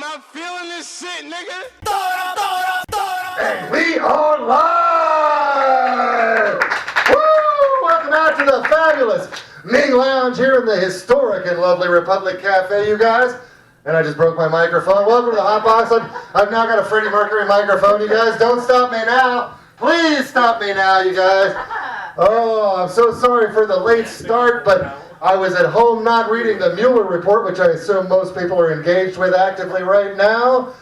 Stop feeling this shit, nigga. And we are live! Woo! Welcome out to the fabulous Ming Lounge here in the historic and lovely Republic Cafe, you guys. And I just broke my microphone. Welcome to the HotBox. I've now got a Freddie Mercury microphone, you guys. Don't stop me now. Please stop me now, you guys. Oh, I'm so sorry for the late start, but I was at home not reading the Mueller report, which I assume most people are engaged with actively right now.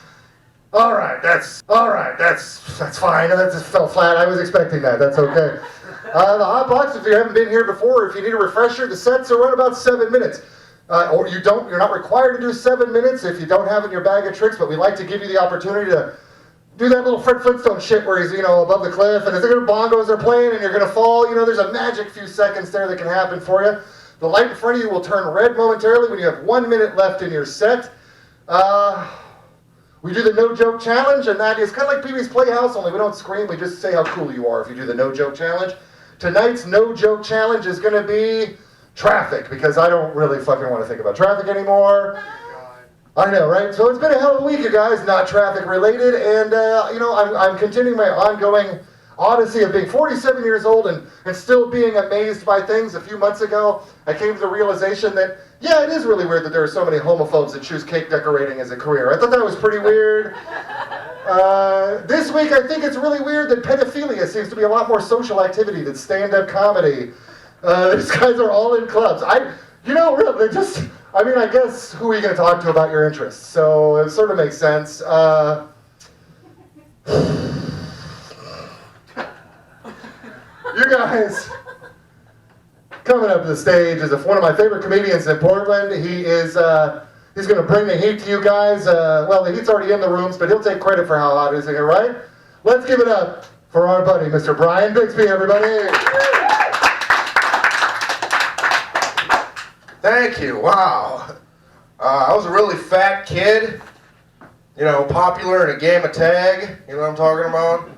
All right, that's fine. That just fell flat. I was expecting that. That's okay. The HotBox, if you haven't been here before, or if you need a refresher, the sets are run about 7 minutes. Or you're not required to do 7 minutes if you don't have it in your bag of tricks, but we like to give you the opportunity to do that little Fred Flintstone shit where he's, above the cliff, and the bongos are playing, and you're gonna fall. There's a magic few seconds there that can happen for you. The light in front of you will turn red momentarily when you have 1 minute left in your set. We do the no joke challenge, and that is kind of like Pee-wee's Playhouse, only we don't scream, we just say how cool you are if you do the no joke challenge. Tonight's no joke challenge is gonna be traffic, because I don't really fucking want to think about traffic anymore. I know, right? So it's been a hell of a week, you guys, not traffic related, and I'm continuing my ongoing odyssey of being 47 years old and still being amazed by things. A few months ago, I came to the realization that, yeah, it is really weird that there are so many homophobes that choose cake decorating as a career. I thought that was pretty weird. This week, I think it's really weird that pedophilia seems to be a lot more social activity than stand-up comedy. These guys are all in clubs. I guess, who are you going to talk to about your interests? So it sort of makes sense. You guys, coming up to the stage is one of my favorite comedians in Portland. He's going to bring the heat to you guys. The heat's already in the rooms, but he'll take credit for how hot it is here, right? Let's give it up for our buddy, Mr. Brian Bixby, everybody. Thank you. Wow. I was a really fat kid, popular in a game of tag. You know what I'm talking about?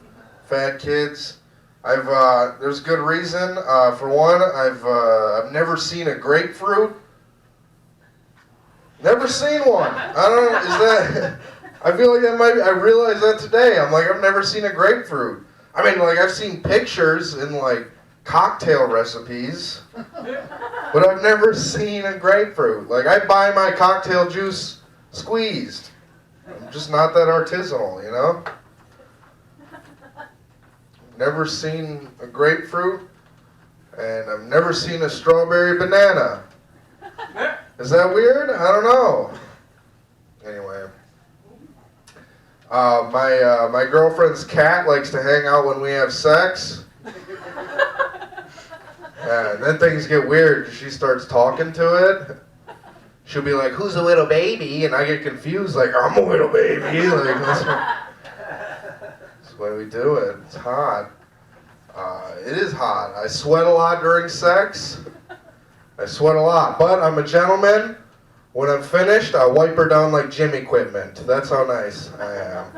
Fat kids. There's good reason. For one, I've never seen a grapefruit. Never seen one. I feel like I realized that today. I've never seen a grapefruit. I've seen pictures in, cocktail recipes, but I've never seen a grapefruit. I buy my cocktail juice squeezed. I'm just not that artisanal, Never seen a grapefruit, and I've never seen a strawberry banana. Is that weird? I don't know. Anyway. My girlfriend's cat likes to hang out when we have sex. And then things get weird because she starts talking to it. She'll be like, "Who's a little baby?" And I get confused, I'm a little baby. That's the way we do it. It's hot. It is hot. I sweat a lot during sex. I sweat a lot. But I'm a gentleman. When I'm finished, I wipe her down like gym equipment. That's how nice I am.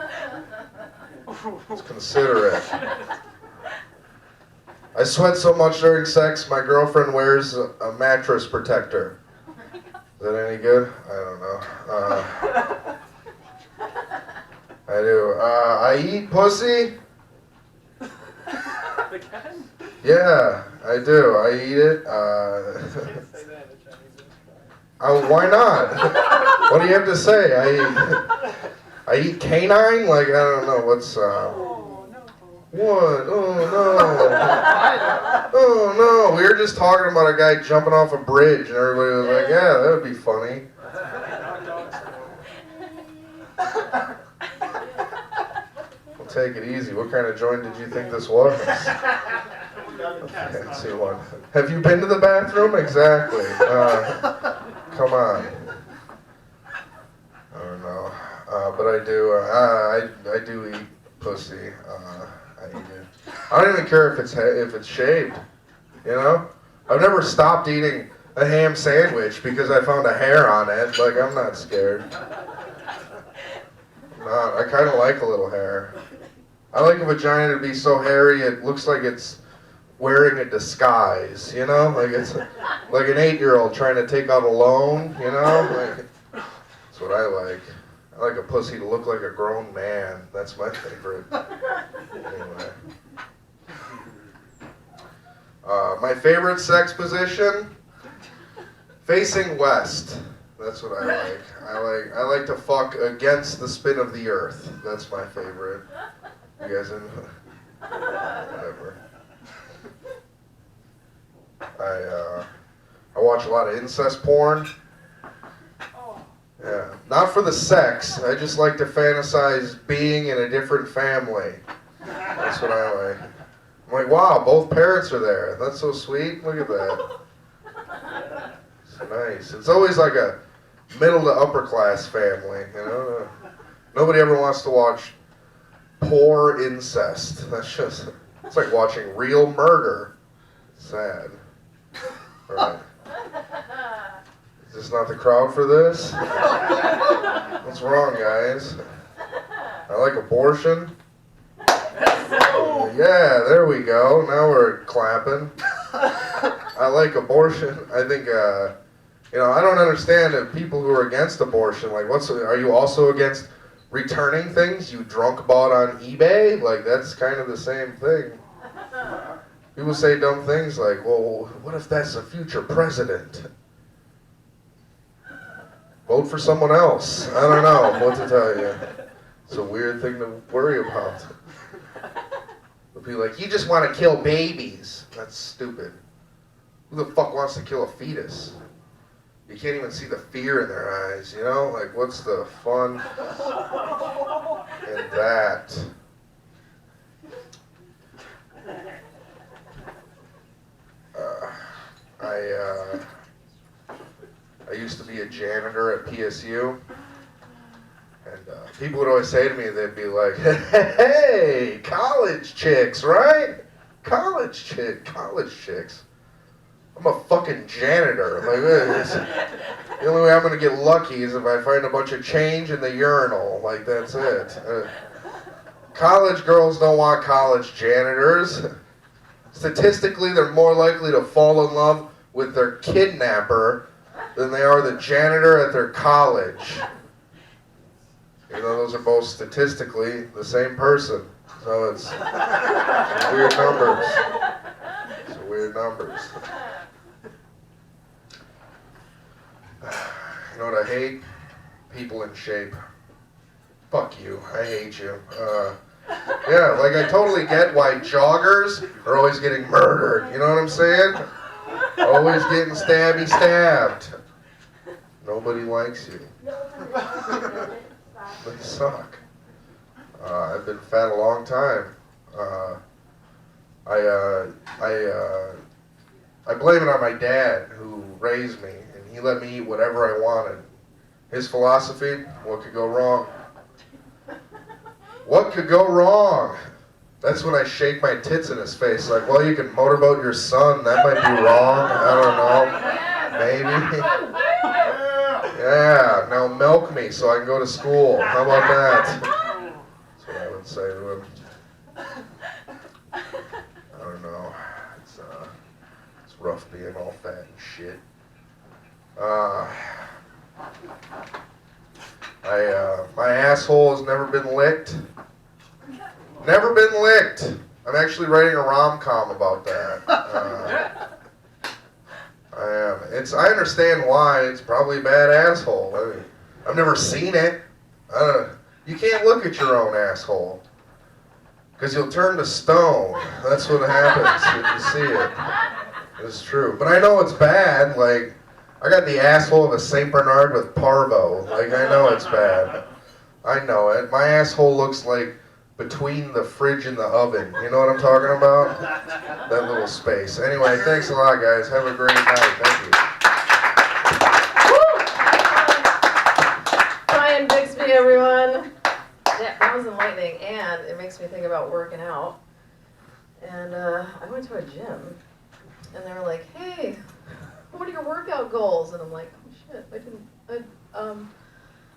It's considerate. I sweat so much during sex, my girlfriend wears a mattress protector. Is that any good? I don't know. I do. I eat pussy. Yeah, I do. I eat it. Why not? What do you have to say? I eat canine? I don't know. What's... What? Oh no. Oh no. We were just talking about a guy jumping off a bridge and everybody was like, yeah, that would be funny. We'll take it easy. What kind of joint did you think this was? Fancy one. Have you been to the bathroom? Exactly. Come on. I don't know. But I do. I do eat pussy. I eat it. I don't even care if it's shaved. I've never stopped eating a ham sandwich because I found a hair on it. I'm not scared. I'm not. I kind of like a little hair. I like a vagina to be so hairy it looks like it's wearing a disguise, it's like an 8-year-old trying to take out a loan, That's what I like. I I like a pussy to look like a grown man. That's my favorite. Anyway. My favorite sex position? Facing west. That's what I like. I like to fuck against the spin of the earth. That's my favorite. You guys in? Whatever. I watch a lot of incest porn. Yeah. Not for the sex. I just like to fantasize being in a different family. That's what I like. I'm like, wow, both parents are there. That's so sweet. Look at that. It's nice. It's always like a middle to upper class family, you know? Nobody ever wants to watch poor incest. That's just, it's like watching real murder. Sad. All right. Is this not the crowd for this? What's wrong, guys? I like abortion. Yeah, there we go. Now we're clapping. I like abortion. I think, I don't understand if people who are against abortion, like, are you also against returning things you drunk bought on eBay? Like, that's kind of the same thing. People say dumb things like, well, what if that's a future president? Vote for someone else. I don't know what to tell you. It's a weird thing to worry about. They'll be like, you just want to kill babies. That's stupid. Who the fuck wants to kill a fetus? You can't even see the fear in their eyes, you know? Like, what's the fun in that? I used to be a janitor at PSU, and people would always say to me, they'd be like, hey, college chicks, right? College chicks. I'm a fucking janitor. Like, the only way I'm going to get lucky is if I find a bunch of change in the urinal. Like, that's it. College girls don't want college janitors. Statistically, they're more likely to fall in love with their kidnapper than they are the janitor at their college. You know, those are both statistically the same person. So it's weird numbers. It's weird numbers. You know what I hate? People in shape. Fuck you. I hate you. Yeah, like I totally get why joggers are always getting murdered. You know what I'm saying? Always getting stabbed. Nobody likes you. They suck. I've been fat a long time. I blame it on my dad who raised me, and he let me eat whatever I wanted. His philosophy, what could go wrong? What could go wrong? That's when I shake my tits in his face, like, well, you can motorboat your son, that might be wrong, I don't know, maybe. Yeah, now milk me so I can go to school, how about that? That's what I would say to him. I don't know, it's rough being all fat and shit. My asshole has never been licked. Never been licked. I'm actually writing a rom-com about that. I am. I understand why. It's probably a bad asshole. I mean, I've never seen it. You can't look at your own asshole. Because you'll turn to stone. That's what happens if you see it. It's true. But I know it's bad. Like, I got the asshole of a St. Bernard with parvo. Like, I know it's bad. I know it. My asshole looks like between the fridge and the oven. You know what I'm talking about? That little space. Anyway, thanks a lot, guys. Have a great night. Thank you. Brian Bixby, everyone. Yeah, that was enlightening, and it makes me think about working out. And I went to a gym, and they were like, hey, what are your workout goals? And I'm like, oh shit,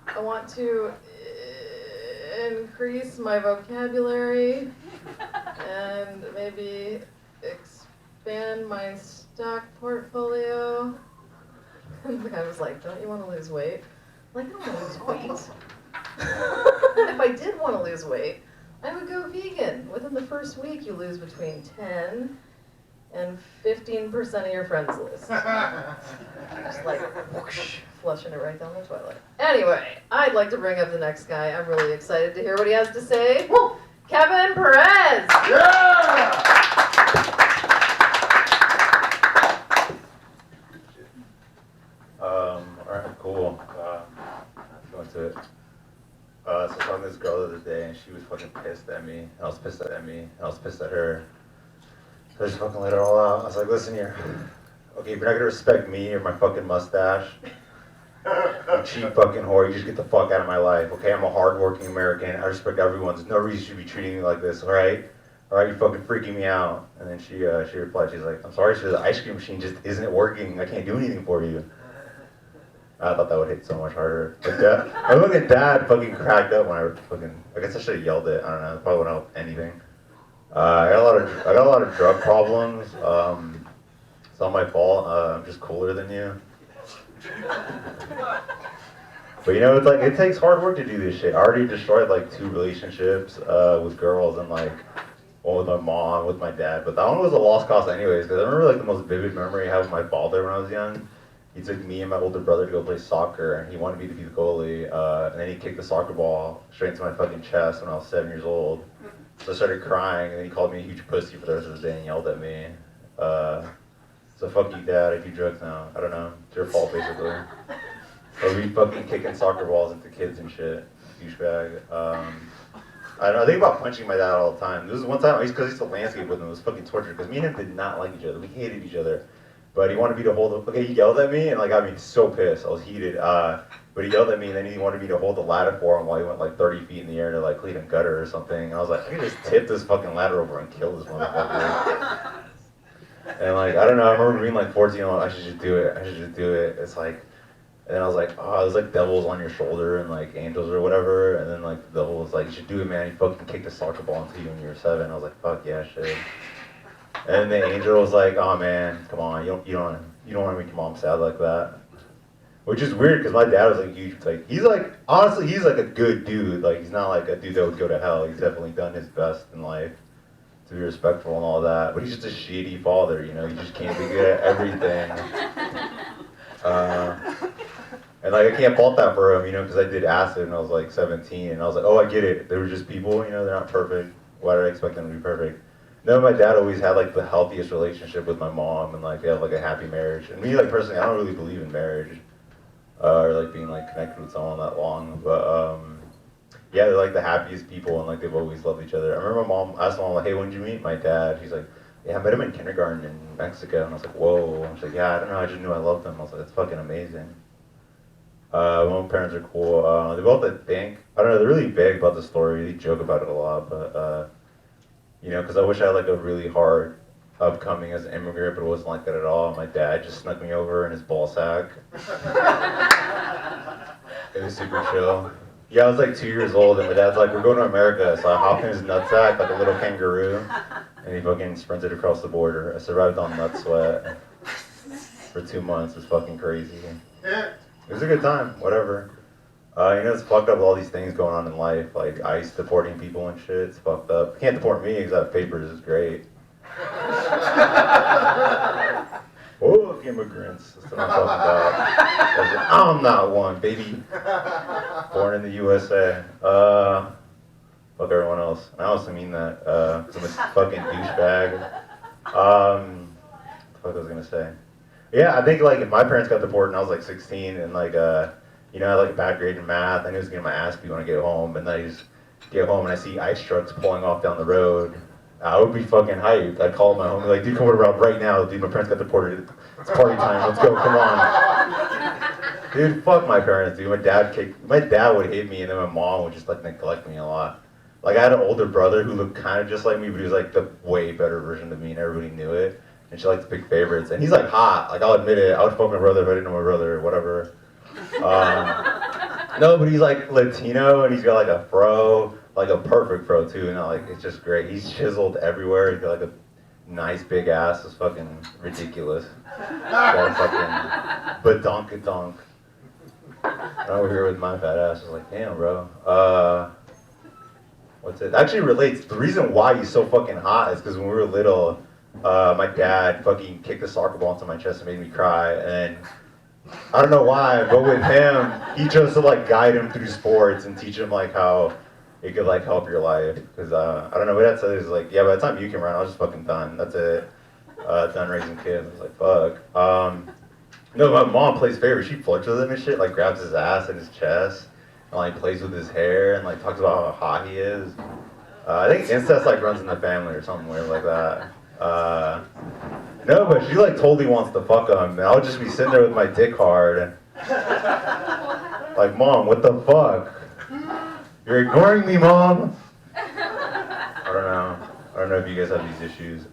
I want to increase my vocabulary and maybe expand my stock portfolio. And the guy was like, don't you want to lose weight? I'm like, I don't want to lose weight. If I did want to lose weight, I would go vegan. Within the first week, you lose between 10 and 15% of your friends list. Just like whoosh, flushing it right down the toilet. Anyway, I'd like to bring up the next guy. I'm really excited to hear what he has to say. Woo! Kevin Perez! Yeah! Alright, cool. Going to it. So I was talking to this girl the other day, and she was fucking pissed at me, and I was pissed at me, and I was pissed at her. So I just fucking let it all out. I was like, listen here. Okay, if you're not gonna respect me or my fucking mustache, you cheap fucking whore, you just get the fuck out of my life, okay? I'm a hardworking American. I respect everyone. There's no reason you should be treating me like this, alright? Alright, you're fucking freaking me out. And then she replied, she's like, I'm sorry, the ice cream machine just isn't working. I can't do anything for you. I thought that would hit so much harder. But I look at Dad fucking cracked up when I guess I should have yelled it. I don't know. It probably wouldn't help anything. I got a lot of drug problems. It's not my fault. I'm just cooler than you. But you know, it's like, it takes hard work to do this shit. I already destroyed like 2 relationships with girls, and like one with my mom, with my dad. But that one was a lost cause anyways, because I remember like the most vivid memory I have of my father when I was young. He took me and my older brother to go play soccer, and he wanted me to be the goalie, and then he kicked the soccer ball straight into my fucking chest when I was 7 years old. So I started crying, and then he called me a huge pussy for the rest of the day and yelled at me. So fuck you, Dad, I do drugs now. I don't know, it's your fault basically. But we fucking kicking soccer balls into kids and shit, douchebag. I don't know, I think about punching my dad all the time. There was one time, because I used to landscape with him, it was fucking torture, because me and him did not like each other, we hated each other. But he wanted me to hold the, okay, he yelled at me and like got me so pissed, I was heated. But he yelled at me and then he wanted me to hold the ladder for him while he went like 30 feet in the air to like clean a gutter or something. And I was like, I could just tip this fucking ladder over and kill this motherfucker. And like, I don't know, I remember being like 14, I should just do it, I should just do it. It's like, and then I was like, oh, there's like devils on your shoulder and like angels or whatever. And then like the devil was like, you should do it, man. He fucking kicked a soccer ball into you when you were 7. I was like, fuck yeah, shit. And the angel was like, oh man, come on, you don't want to make your mom sad like that. Which is weird, because my dad was like huge, like, he's like, honestly, he's like a good dude. Like, he's not like a dude that would go to hell. He's definitely done his best in life to be respectful and all that. But he's just a shitty father, you know, he just can't be good at everything. And like, I can't fault that for him, you know, because I did acid when I was like 17, and I was like, oh, I get it. They were just people, you know, they're not perfect. Why did I expect them to be perfect? No, my dad always had like the healthiest relationship with my mom, and like they have like a happy marriage. And me, like personally, I don't really believe in marriage or like being like connected with someone that long. But yeah, they're like the happiest people, and like they've always loved each other. I remember my mom asked my mom like, "Hey, when did you meet my dad?" She's like, "Yeah, I met him in kindergarten in Mexico." And I was like, "Whoa!" I was like, "Yeah, I don't know. I just knew I loved him." I was like, "That's fucking amazing." My parents are cool. They both, I think, I don't know. They're really big about the story. They joke about it a lot, but. You know, because I wish I had like a really hard upcoming as an immigrant, but it wasn't like that at all. My dad just snuck me over in his ball sack. It was super chill. Yeah, I was like 2 years old, and my dad's like, we're going to America. So I hopped in his nutsack like a little kangaroo, and he fucking sprinted across the border. I survived on nut sweat for 2 months. It was fucking crazy. It was a good time, whatever. You know, it's fucked up with all these things going on in life, like ICE deporting people and shit. It's fucked up. Can't deport me because I have papers. It's great. Oh, immigrants. That's what I'm talking about. I'm not one, baby. Born in the USA. Fuck everyone else. I also mean that, because I'm a fucking douchebag. What the fuck I was gonna say? Yeah, I think like if my parents got deported and I was like 16 and like, you know, I had like a bad grade in math, I knew I was getting my ass beat when I get home, and then I just get home and I see ICE trucks pulling off down the road. I would be fucking hyped. I'd call my homie like, dude, come around right now, dude, my parents got deported. It's party time, let's go, come on. Dude, fuck my parents, dude. My dad would hate me, and then my mom would just like neglect me a lot. Like I had an older brother who looked kind of just like me, but he was like the way better version of me, and everybody knew it. And she liked to pick favorites, and he's like hot. Like I'll admit it, I would fuck my brother if I didn't know my brother or whatever. No, but he's like Latino, and he's got like a fro, like a perfect fro too, and like it's just great. He's chiseled everywhere. He's got like a nice big ass. It's fucking ridiculous. Got a fucking badonkadonk. I'm over here with my fat ass. I was like, damn, bro. What's it? Actually relates. The reason why he's so fucking hot is because when we were little, my dad fucking kicked a soccer ball into my chest and made me cry. And I don't know why, but with him, he chose to like guide him through sports and teach him like how it could like help your life. Because I don't know, what that says is like, yeah, by the time you can run, I was just fucking done. That's it. Done raising kids. I was like, fuck. No, my mom plays favorites. She flirts with him and shit, like grabs his ass and his chest, and like plays with his hair and like talks about how hot he is. I think incest like runs in the family or something weird like that. No, but she like totally wants to fuck him, and I'll just be sitting there with my dick hard, like, Mom, what the fuck? You're ignoring me, Mom. I don't know if you guys have these issues.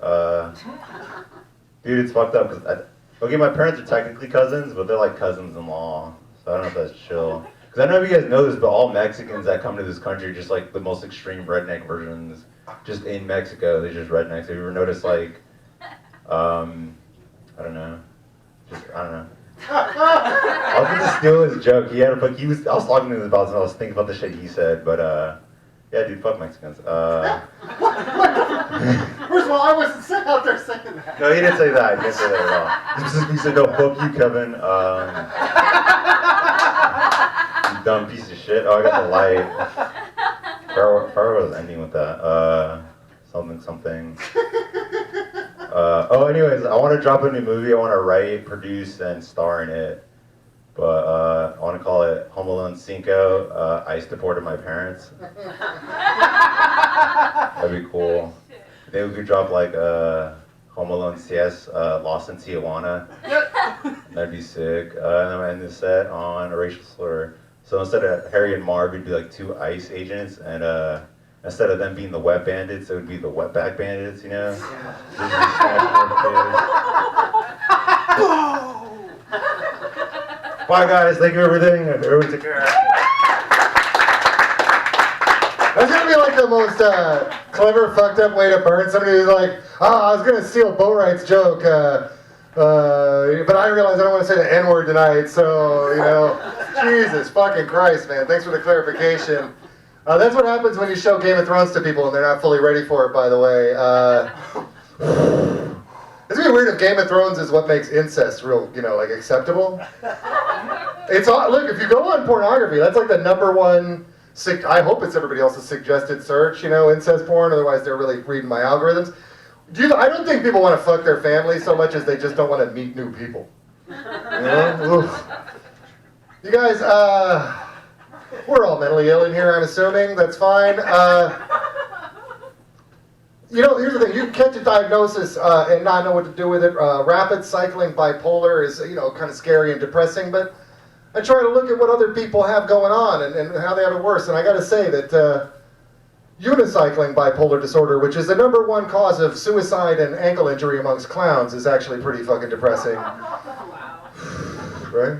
Dude, it's fucked up because okay, my parents are technically cousins, but they're like cousins-in-law, so I don't know if that's chill. Because I don't know if you guys know this, but all Mexicans that come to this country are just like the most extreme redneck versions. Just in Mexico, they're just rednecks. Have you ever noticed like, I don't know. I was gonna steal his joke. I was talking to him about it and I was thinking about the shit he said, but yeah, dude, fuck Mexicans. First of all, I wasn't sitting out there saying that. No, he didn't say that. He didn't say that at all. He said, no, fuck you, Kevin. You dumb piece of shit. Oh, I got the light. Farrah was ending with that. Something. Anyways, I want to drop a new movie. I want to write, produce, and star in it. But I want to call it Home Alone 5. I supported my parents. That'd be cool. Maybe we could drop like Home Alone 6, Lost in Tijuana. That'd be sick. And then I end the set on a racial slur. So instead of Harry and Marv, it'd be like 2 ICE agents, and instead of them being the wet bandits, it would be the wetback bandits, you know? Bye guys, thank you for everything. Everyone take care. That's gonna be like the most clever, fucked up way to burn somebody who's like, I was gonna steal Boatwright's joke, but I realized I don't want to say the N-word tonight, so, you know, Jesus fucking Christ, man. Thanks for the clarification. That's what happens when you show Game of Thrones to people and they're not fully ready for it, by the way. It's gonna be weird if Game of Thrones is what makes incest real, you know, like acceptable. Look, if you go on pornography, that's like the #1, I hope it's everybody else's suggested search, you know, incest porn, otherwise they're really reading my algorithms. I don't think people want to fuck their family so much as they just don't want to meet new people. You know? You guys, we're all mentally ill in here, I'm assuming. That's fine. You know, here's the thing. You can catch a diagnosis and not know what to do with it. Rapid cycling bipolar is, you know, kind of scary and depressing, but I try to look at what other people have going on and how they have it worse. And I got to say that unicycling bipolar disorder, which is the #1 cause of suicide and ankle injury amongst clowns, is actually pretty fucking depressing. Right?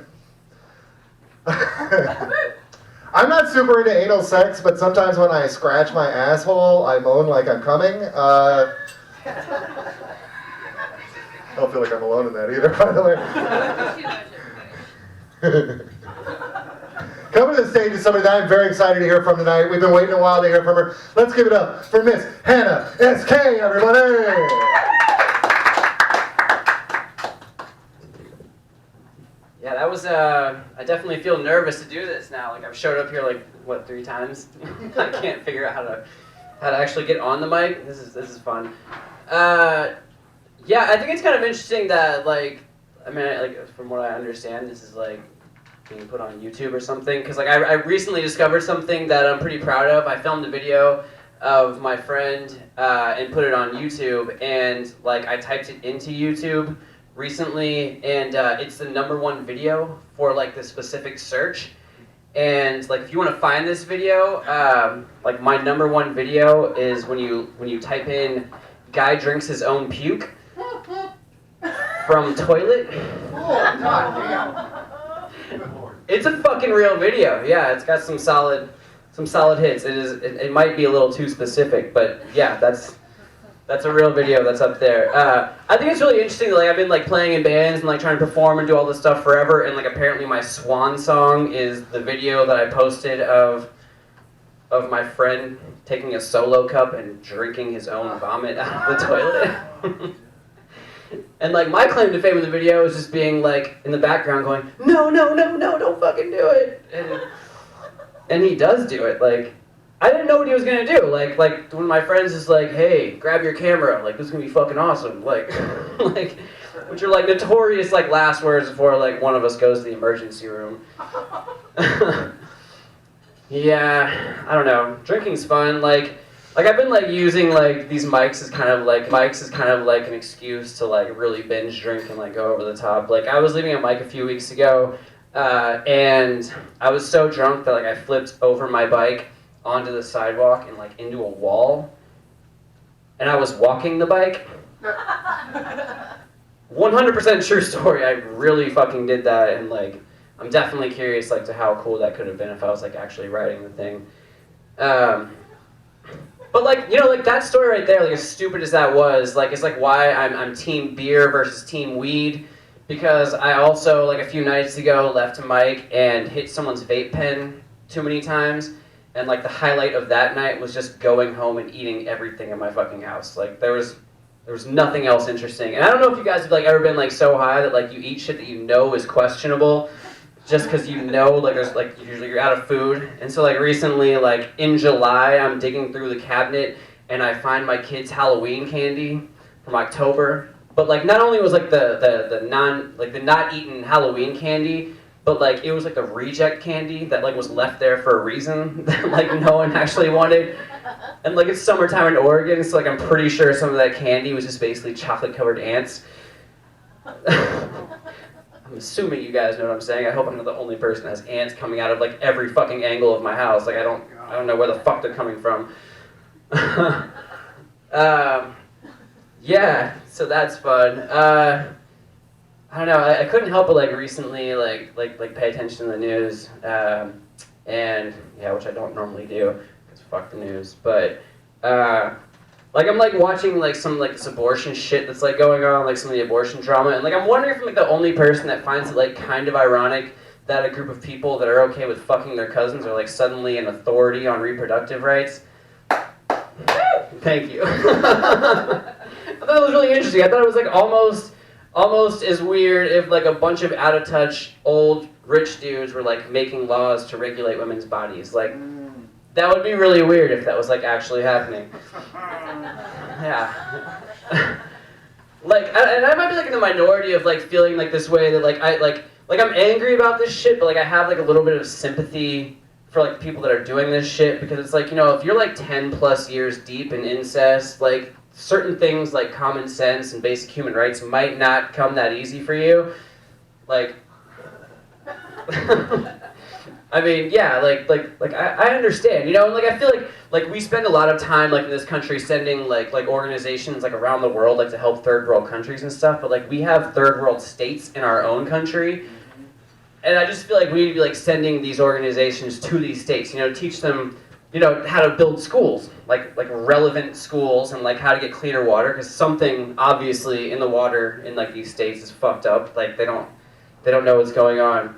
I'm not super into anal sex, but sometimes when I scratch my asshole, I moan like I'm coming. I don't feel like I'm alone in that either, by the way. Coming to the stage is somebody that I'm very excited to hear from tonight. We've been waiting a while to hear from her. Let's give it up for Miss Hannah S.K., everybody! Yeah, that was, I definitely feel nervous to do this now. Like, I've showed up here, like, what, 3 times? I can't figure out how to actually get on the mic. This is fun. Yeah, I think it's kind of interesting that, like, I mean, like, from what I understand, this is, like, being put on YouTube or something. Because, like, I recently discovered something that I'm pretty proud of. I filmed a video of my friend and put it on YouTube. And, like, I typed it into YouTube recently, and it's the #1 video for like the specific search. And like, if you want to find this video, like my #1 video is when you type in "guy drinks his own puke" from toilet. It's a fucking real video. Yeah, it's got some solid hits. It might be a little too specific, but yeah, that's That's a real video that's up there. I think it's really interesting. Like I've been like playing in bands and like trying to perform and do all this stuff forever. And like apparently my swan song is the video that I posted of my friend taking a solo cup and drinking his own vomit out of the toilet. And like my claim to fame in the video is just being like in the background going, no, no, no, no, don't fucking do it. And he does do it. Like I didn't know what he was gonna do. Like when my friends is like, hey, grab your camera. Like this is gonna be fucking awesome. Like which are like notorious like last words before like one of us goes to the emergency room. Yeah, I don't know. Drinking's fun. Like I've been like using like these mics as kind of like an excuse to like really binge drink and like go over the top. Like I was leaving a mic a few weeks ago, and I was so drunk that like I flipped over my bike onto the sidewalk and like into a wall, and I was walking the bike. 100% true story. I really fucking did that, and like I'm definitely curious like to how cool that could have been if I was like actually riding the thing. But like, you know, like that story right there, like as stupid as that was, like it's like why I'm team beer versus team weed, because I also like a few nights ago left a mic and hit someone's vape pen too many times, and like the highlight of that night was just going home and eating everything in my fucking house. Like there was nothing else interesting. And I don't know if you guys have like ever been like so high that like you eat shit that you know is questionable, just because you know like there's like usually you're out of food. And so like recently, like in July, I'm digging through the cabinet and I find my kids' Halloween candy from October. But like not only was like the not eaten Halloween candy, but like it was like the reject candy that like was left there for a reason that like no one actually wanted. And like it's summertime in Oregon, so like I'm pretty sure some of that candy was just basically chocolate covered ants. I'm assuming you guys know what I'm saying. I hope I'm not the only person that has ants coming out of like every fucking angle of my house. Like I don't know where the fuck they're coming from. Yeah, so that's fun. I don't know. I couldn't help but like recently like pay attention to the news, and yeah, which I don't normally do because fuck the news. But like I'm like watching like some like this abortion shit that's like going on, like some of the abortion drama, and like I'm wondering if I'm like the only person that finds it like kind of ironic that a group of people that are okay with fucking their cousins are like suddenly an authority on reproductive rights. Thank you. I thought it was really interesting. I thought it was like almost as weird if like a bunch of out of touch old rich dudes were like making laws to regulate women's bodies. Like that would be really weird if that was like actually happening. Yeah. And I might be like in the minority of like feeling like this way that like I'm angry about this shit, but like I have like a little bit of sympathy for like people that are doing this shit, because it's like, you know, if you're like 10 plus years deep in incest, like certain things like common sense and basic human rights might not come that easy for you. Like I mean, yeah, like I understand, you know, and like I feel like we spend a lot of time like in this country sending like organizations like around the world like to help third world countries and stuff, but like we have third world states in our own country, and I just feel like we need to be like sending these organizations to these states, you know, teach them, you know, how to build schools, like relevant schools, and like how to get cleaner water, because something obviously in the water in like these states is fucked up, like they don't know what's going on.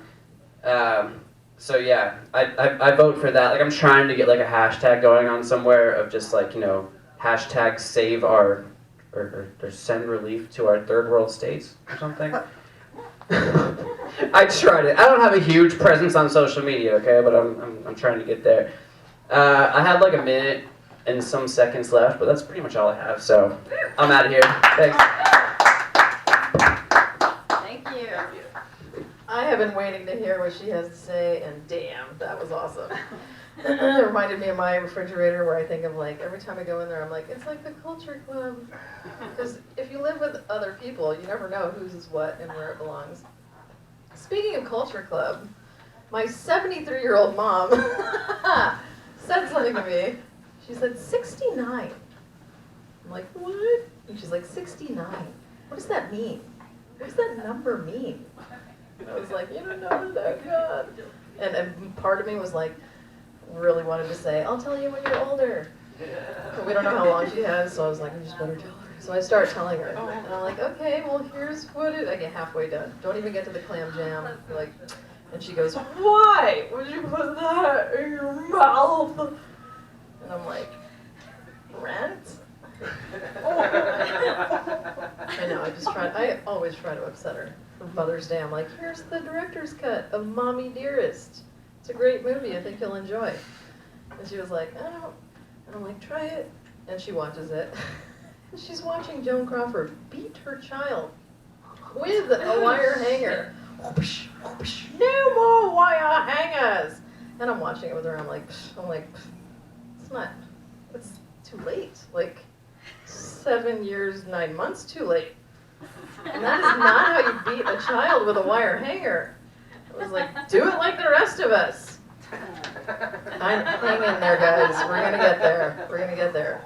So yeah, I vote for that. Like I'm trying to get like a hashtag going on somewhere of just like, you know, hashtag save our or send relief to our third world states or something. I tried it. I don't have a huge presence on social media, okay, but I'm trying to get there. I have like a minute and some seconds left, but that's pretty much all I have. So I'm out of here. Thanks. Thank you. I have been waiting to hear what she has to say, and damn, that was awesome. It reminded me of my refrigerator, where I think of like, every time I go in there, I'm like, it's like the culture club. Because if you live with other people, you never know whose is what and where it belongs. Speaking of culture club, my 73-year-old mom said something to me. She said, 69. I'm like, what? And she's like, 69. What does that mean? What does that number mean? And I was like, you don't know that, God. And part of me was like, really wanted to say, I'll tell you when you're older. But we don't know how long she has, so I was like, I just better tell her. So I start telling her, and I'm like, okay, well, here's what it. I get halfway done. Don't even get to the clam jam. Like, and she goes, why would you put that in your mouth? And I'm like, rent? I know. I always try to upset her. For Mother's Day, I'm like, here's the director's cut of Mommy Dearest. It's a great movie. I think you'll enjoy. And she was like, I don't. And I'm like, try it. And she watches it. And she's watching Joan Crawford beat her child with a wire hanger. Whoosh, whoosh, no more wire hangers. And I'm watching it with her. I'm like, it's too late. Like 7 years, 9 months too late. And that is not how you beat a child with a wire hanger. I was like, do it like the rest of us. Hang in there, guys. We're gonna get there. We're gonna get there.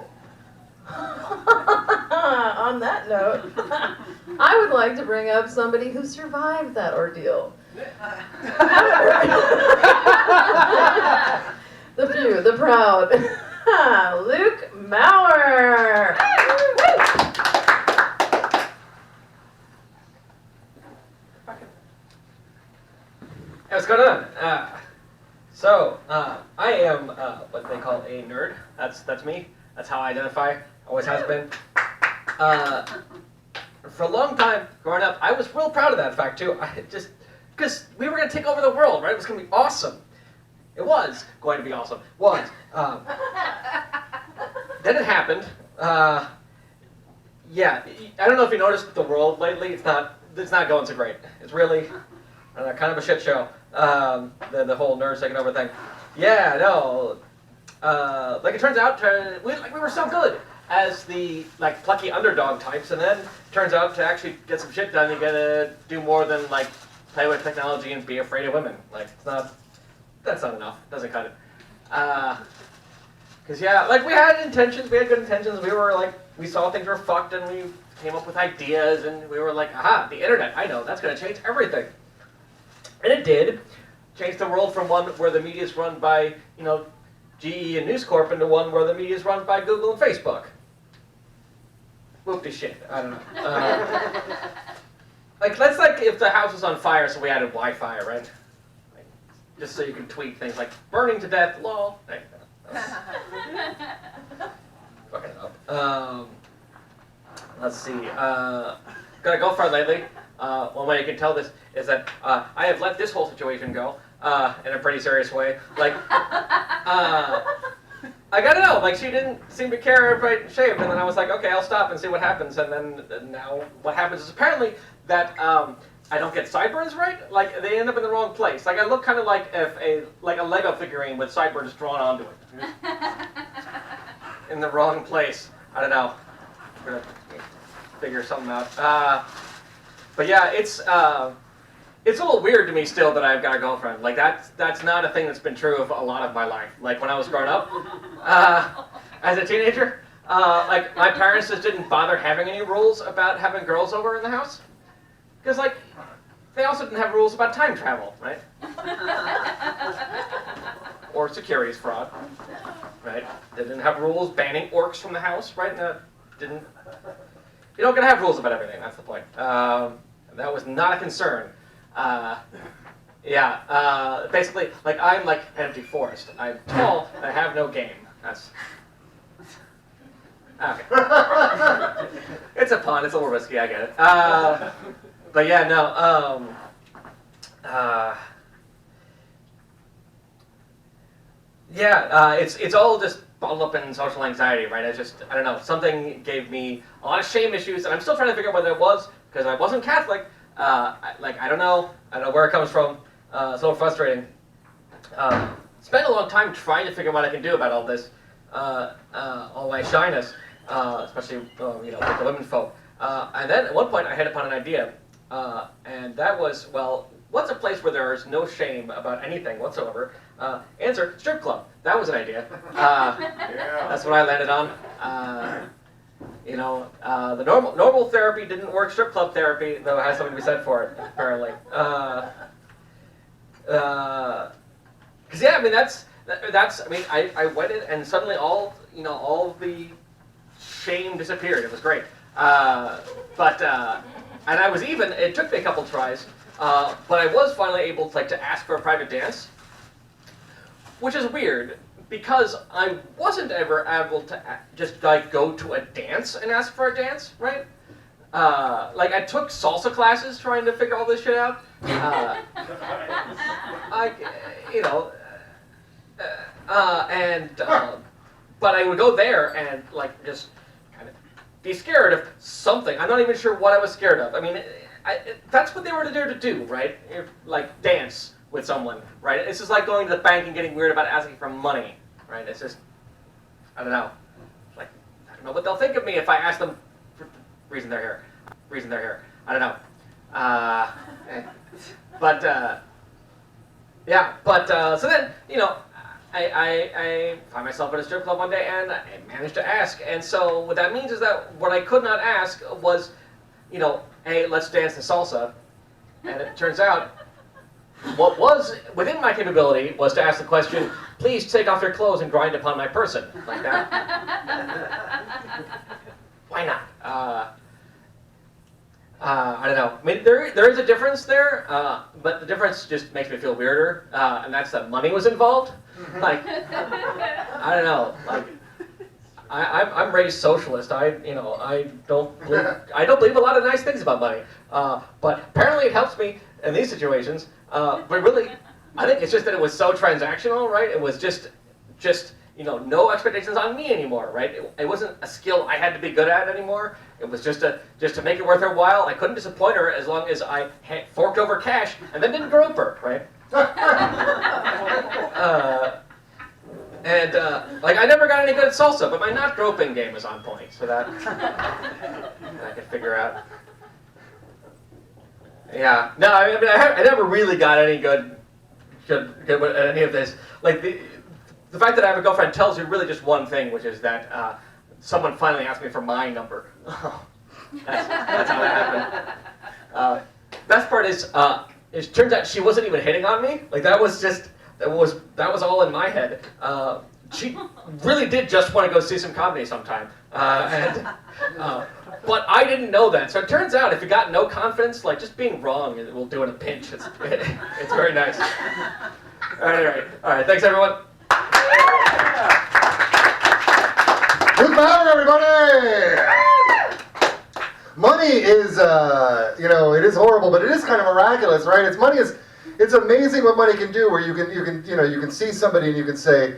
On that note, I would like to bring up somebody who survived that ordeal. The few, the proud. Luke Maurer. Hey, what's going on? I am what they call a nerd. That's me. That's how I identify. Always has been. For a long time growing up, I was real proud of that fact too. Because we were going to take over the world, right? It was going to be awesome. It was going to be awesome. Then it happened. Yeah, I don't know if you noticed the world lately. It's not going so great. It's really kind of a shit show. The whole nerds taking over thing. Yeah, no. Like it turns out, we were so good as the plucky underdog types, and then turns out to actually get some shit done, you gotta do more than play with technology and be afraid of women. That's not enough. Doesn't cut it. Cause yeah, we had intentions, we had good intentions. We saw things were fucked, and we came up with ideas, and we were like, aha, the internet. I know that's gonna change everything. And it did. Changed the world from one where the media is run by, GE and News Corp into one where the media is run by Google and Facebook. Whoop-de shit. I don't know. That's if the house was on fire, so we added Wi-Fi, right? Just so you can tweet things like burning to death, lol. Fucking up. Let's see. Gonna go far lately. One way you can tell this is that I have let this whole situation go in a pretty serious way. I gotta know, she didn't seem to care if I shaved, and then I was like, okay, I'll stop and see what happens, and then now what happens is apparently that I don't get sideburns right. They end up in the wrong place. I look kind of like if a Lego figurine with sideburns drawn onto it. In the wrong place. I don't know. We're gonna figure something out. But yeah, it's a little weird to me still that I've got a girlfriend. That's not a thing that's been true of a lot of my life. When I was growing up, as a teenager, my parents just didn't bother having any rules about having girls over in the house. Because they also didn't have rules about time travel, right? Or securities fraud, right? They didn't have rules banning orcs from the house, right? You don't gotta have rules about everything, that's the point. That was not a concern. Basically, I'm like empty forest. I'm tall, and I have no game. That's... Okay. It's a pun, it's a little risky, I get it. But yeah, no, it's all just bottled up in social anxiety, right? I don't know, something gave me a lot of shame issues, and I'm still trying to figure out what it was, because I wasn't Catholic. I don't know where it comes from. It's a little frustrating. Spent a long time trying to figure out what I can do about all this, all my shyness, especially with the women folk. And then at one point I hit upon an idea, and that was, what's a place where there is no shame about anything whatsoever? Answer, strip club. That was an idea. That's what I landed on. The normal therapy didn't work. Strip club therapy, though, has something to be said for it, apparently. Because that's That's. I mean, I went in and suddenly all the shame disappeared. It was great. And I was even. It took me a couple tries, but I was finally able to ask for a private dance, which is weird because I wasn't ever able to just go to a dance and ask for a dance, right? I took salsa classes trying to figure all this shit out. But I would go there and just kind of be scared of something. I'm not even sure what I was scared of. I mean, that's what they were there to do, right? Dance with someone, right? It's just like going to the bank and getting weird about asking for money, right? It's just, I don't know. I don't know what they'll think of me if I ask them for the reason they're here. I don't know. So then, I find myself at a strip club one day and I managed to ask. And so what that means is that what I could not ask was, hey, let's dance the salsa. And it turns out what was within my capability was to ask the question, please take off your clothes and grind upon my person. Like that. Why not? I don't know. I mean, there is a difference there, but the difference just makes me feel weirder, and that's that money was involved. I don't know. I'm raised socialist. I don't believe a lot of nice things about money, but apparently it helps me in these situations. But really, I think it's just that it was so transactional, right? It was just no expectations on me anymore, right? It wasn't a skill I had to be good at anymore. It was just to make it worth her while. I couldn't disappoint her as long as I forked over cash and then didn't grope her, right? I never got any good at salsa, but my not groping game was on point, so that I could figure out. Yeah, no, I mean, I never really got any good at any of this. The fact that I have a girlfriend tells you really just one thing, which is that someone finally asked me for my number. That's how that happened. Best part is, it turns out she wasn't even hitting on me. That was all in my head. She really did just want to go see some comedy sometime, but I didn't know that. So it turns out if you got no confidence, just being wrong will do in a pinch. It's very nice. All right. Thanks everyone. Good power, everybody! Money is, it is horrible, but it is kind of miraculous, right? It's amazing what money can do. Where you can see somebody and you can say,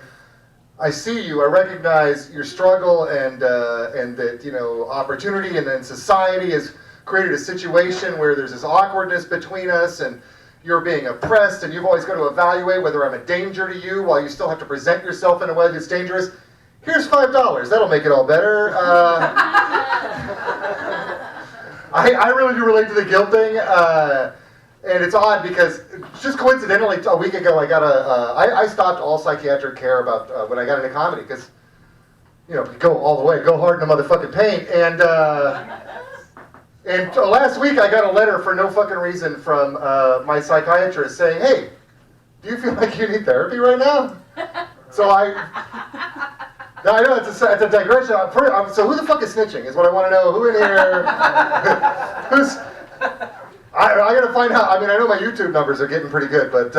I see you. I recognize your struggle and that opportunity, and then society has created a situation where there's this awkwardness between us, and you're being oppressed, and you've always got to evaluate whether I'm a danger to you while you still have to present yourself in a way that's dangerous. Here's $5. That'll make it all better. I really do relate to the guilt thing, and it's odd because just coincidentally a week ago I got I stopped all psychiatric care about when I got into comedy because go all the way, go hard in the motherfucking paint, and last week I got a letter for no fucking reason from my psychiatrist saying, hey, do you feel like you need therapy right now? So I know it's a digression. So who the fuck is snitching is what I want to know. Who in here? Who's? I gotta find out. I mean, I know my YouTube numbers are getting pretty good, but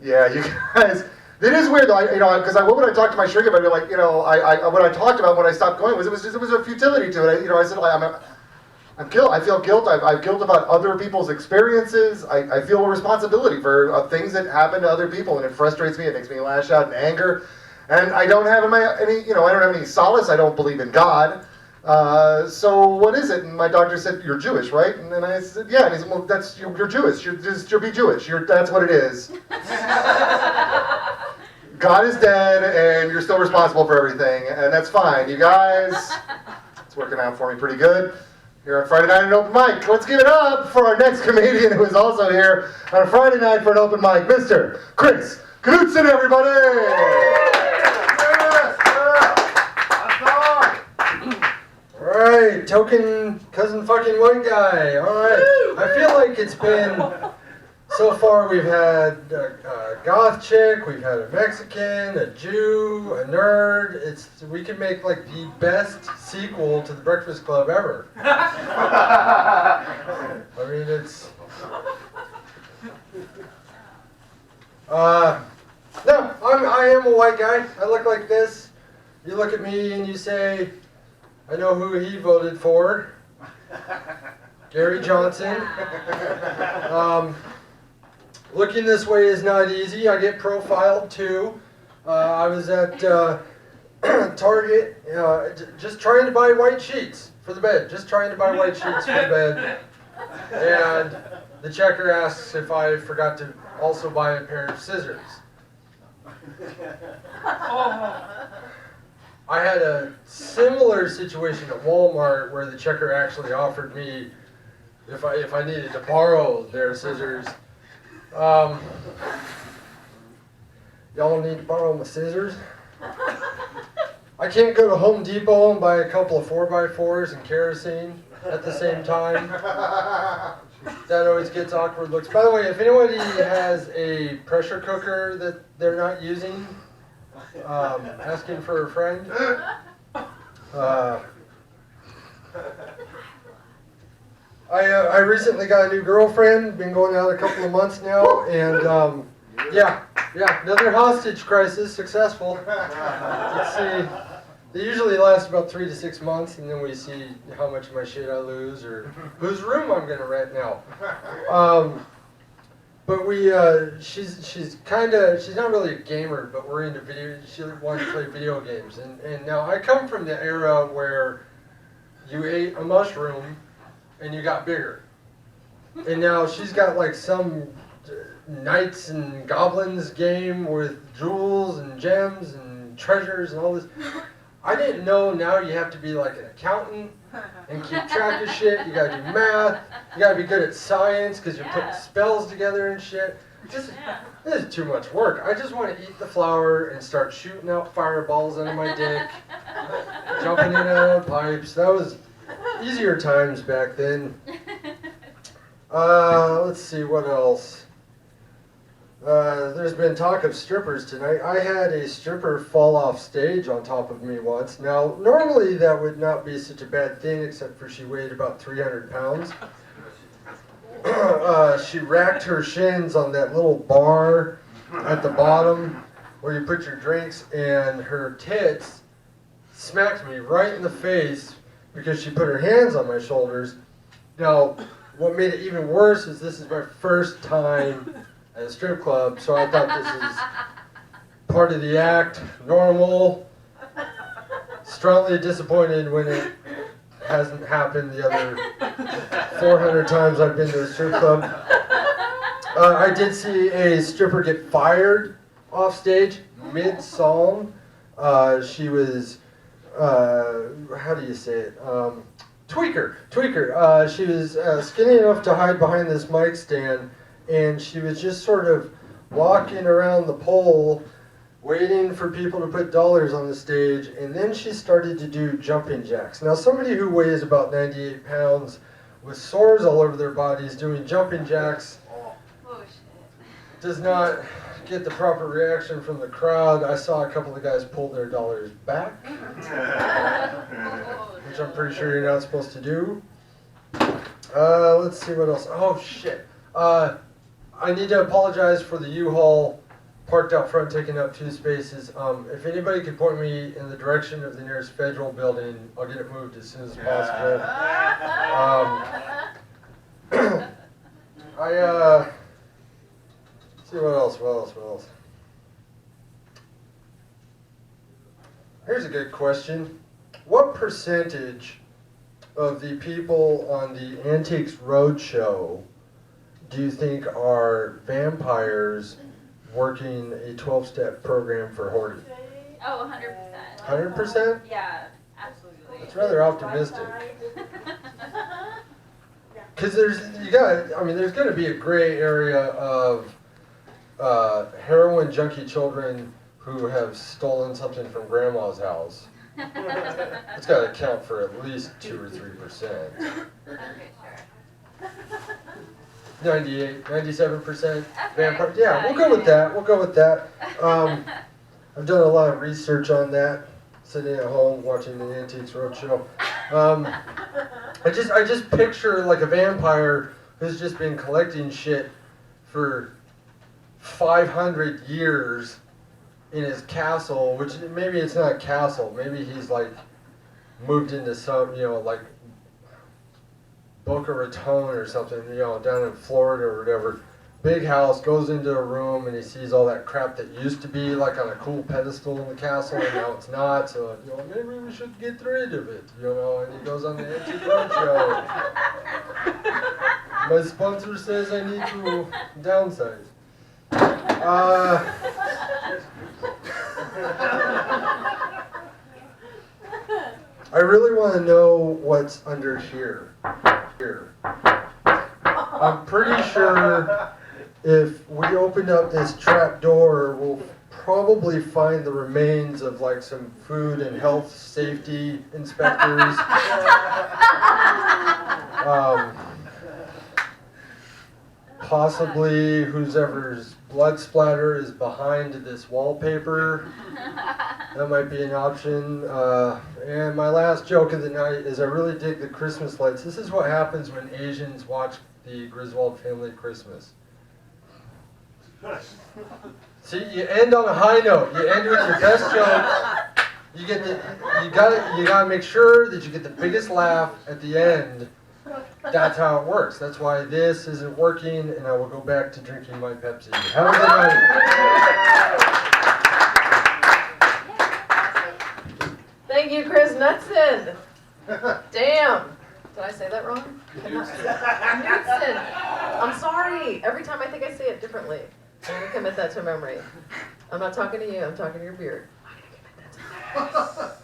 yeah, you guys. It is weird though, because what would I talk to my shrink about? What I talked about when I stopped going was it was a futility to it. I said I'm guilt. I feel guilt. I've guilt about other people's experiences. I feel a responsibility for things that happen to other people, and it frustrates me. It makes me lash out in anger. And I don't have I don't have any solace. I don't believe in God. So what is it? And my doctor said, you're Jewish, right? And then I said, yeah. And he said, well, you're Jewish. You'll be Jewish. That's what it is. God is dead, and you're still responsible for everything, and that's fine. You guys, it's working out for me pretty good. Here on Friday night at an open mic. Let's give it up for our next comedian who is also here on a Friday night for an open mic, Mr. Chris Knutson, everybody! Alright, token cousin fucking white guy. Alright. I feel like it's been So far we've had a goth chick, we've had a Mexican, a Jew, a nerd. We could make like the best sequel to The Breakfast Club ever. I mean, it's... No, I am a white guy. I look like this. You look at me and you say, I know who he voted for. Gary Johnson. Looking this way is not easy. I get profiled too. I was at Target just trying to buy white sheets for the bed. Just trying to buy white sheets for the bed. And the checker asks if I forgot to also buy a pair of scissors. I had a similar situation at Walmart where the checker actually offered me if I needed to borrow their scissors. Y'all need to borrow my scissors? I can't go to Home Depot and buy a couple of 4x4s and kerosene at the same time. That always gets awkward looks. By the way, if anybody has a pressure cooker that they're not using, asking for a friend. I recently got a new girlfriend, been going out a couple of months now, and yeah, another hostage crisis, successful. Let's see, they usually last about 3 to 6 months, and then we see how much of my shit I lose, or whose room I'm gonna rent now. But she's not really a gamer, but we're into she wanted to play video games, and now I come from the era where you ate a mushroom and you got bigger. And now she's got like some Knights and Goblins game with jewels and gems and treasures and all this. I didn't know now you have to be like an accountant and keep track of shit. You gotta do math. You gotta be good at science because you're putting spells together and shit. This is too much work. I just want to eat the flour and start shooting out fireballs into my dick, jumping in and out of pipes. That was easier times back then. Let's see what else. There's been talk of strippers tonight. I had a stripper fall off stage on top of me once. Now, normally that would not be such a bad thing, except for she weighed about 300 pounds. She racked her shins on that little bar at the bottom where you put your drinks, and her tits smacked me right in the face because she put her hands on my shoulders. Now, what made it even worse is this is my first time at a strip club, so I thought this is part of the act, normal. Strongly disappointed when it hasn't happened the other 400 times I've been to a strip club. I did see a stripper get fired off stage mid-song. She was, how do you say it? Tweaker. She was skinny enough to hide behind this mic stand, and she was just sort of walking around the pole waiting for people to put dollars on the stage, and then she started to do jumping jacks. Now, somebody who weighs about 98 pounds with sores all over their bodies doing jumping jacks does not get the proper reaction from the crowd. I saw a couple of guys pull their dollars back, which I'm pretty sure you're not supposed to do. Let's see what else. Oh, shit. I need to apologize for the U-Haul parked out front taking up 2 spaces. If anybody could point me in the direction of the nearest federal building, I'll get it moved as soon as possible. See what else. Here's a good question. What percentage of the people on the Antiques Roadshow do you think are vampires working a 12-step program for hoarding? Oh, 100%. 100%? Yeah, absolutely. That's rather optimistic. Because there's going to be a gray area of heroin junkie children who have stolen something from grandma's house. It's got to count for at least 2 or 3%. Okay, sure. 98, 97% Okay, vampire. Yeah, we'll go with that. We'll go with that. I've done a lot of research on that, sitting at home watching the Antiques Roadshow. I just picture like a vampire who's just been collecting shit for 500 years in his castle, which maybe it's not a castle, maybe he's like moved into some, like Boca Raton or something, down in Florida or whatever. Big house, goes into a room and he sees all that crap that used to be like on a cool pedestal in the castle and now it's not, so maybe we should get rid of it, and he goes on the Antique Roadshow. My sponsor says I need to downsize. I really want to know what's under here. I'm pretty sure if we opened up this trap door, we'll probably find the remains of like some food and health safety inspectors. Possibly whoever's blood splatter is behind this wallpaper. That might be an option. And my last joke of the night is I really dig the Christmas lights. This is what happens when Asians watch the Griswold family Christmas. See, you end on a high note. You end with your best joke. You gotta make sure that you get the biggest laugh at the end. That's how it works. That's why this isn't working, and I will go back to drinking my Pepsi. Have a good night. Thank you, Chris Knudsen. Damn. Did I say that wrong? Knudsen. I'm sorry. Every time I think I say it differently. I'm going to commit that to memory. I'm not talking to you. I'm talking to your beard. I'm going to commit that to memory.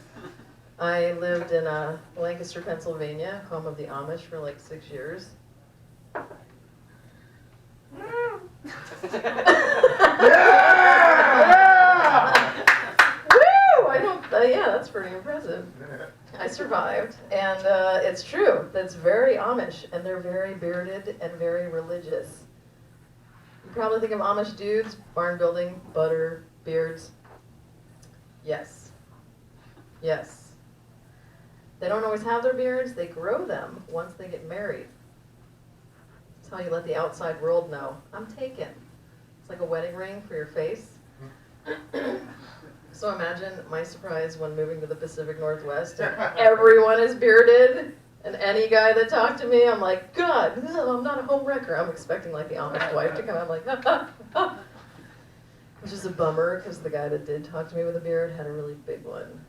I lived in Lancaster, Pennsylvania, home of the Amish for like 6 years. Yeah, that's pretty impressive. I survived, and it's true. That's very Amish, and they're very bearded and very religious. You probably think of Amish dudes, barn building, butter, beards. Yes. Yes. They don't always have their beards. They grow them once they get married. That's how you let the outside world know. I'm taken. It's like a wedding ring for your face. So imagine my surprise when moving to the Pacific Northwest and everyone is bearded, and any guy that talked to me, I'm like, God, no, I'm not a home wrecker. I'm expecting like the Amish wife to come. I'm like, ha, ha, ha. Which is a bummer because the guy that did talk to me with a beard had a really big one.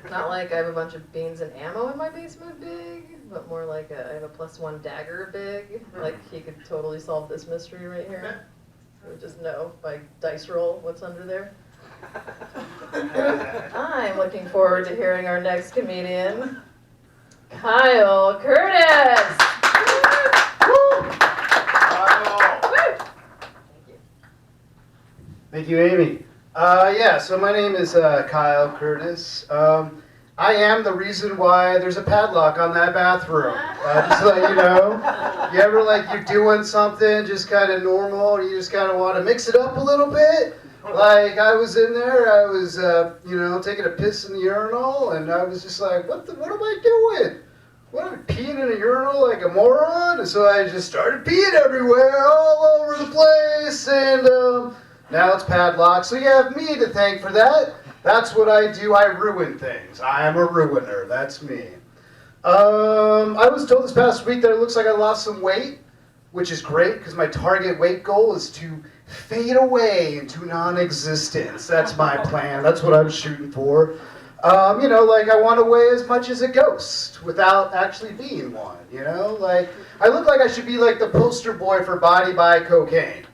Not like I have a bunch of beans and ammo in my basement big, but more like I have a +1 dagger big. Like he could totally solve this mystery right here. He would just know by dice roll what's under there. I'm looking forward to hearing our next comedian, Kyle Curtis. Thank you, Amy. So my name is Kyle Curtis. I am the reason why there's a padlock on that bathroom. Just to let you know. You ever you're doing something just kind of normal, and you just kind of want to mix it up a little bit? Like I was in there, I was taking a piss in the urinal, and I was just like, what am I doing? What, am I peeing in a urinal like a moron? And so I just started peeing everywhere, all over the place, and now it's padlocked. So you have me to thank for that. That's what I do. I ruin things. I am a ruiner. That's me. I was told this past week that it looks like I lost some weight, which is great because my target weight goal is to fade away into non-existence. That's my plan. That's what I'm shooting for. I want to weigh as much as a ghost without actually being one. I look like I should be like the poster boy for Body by Cocaine,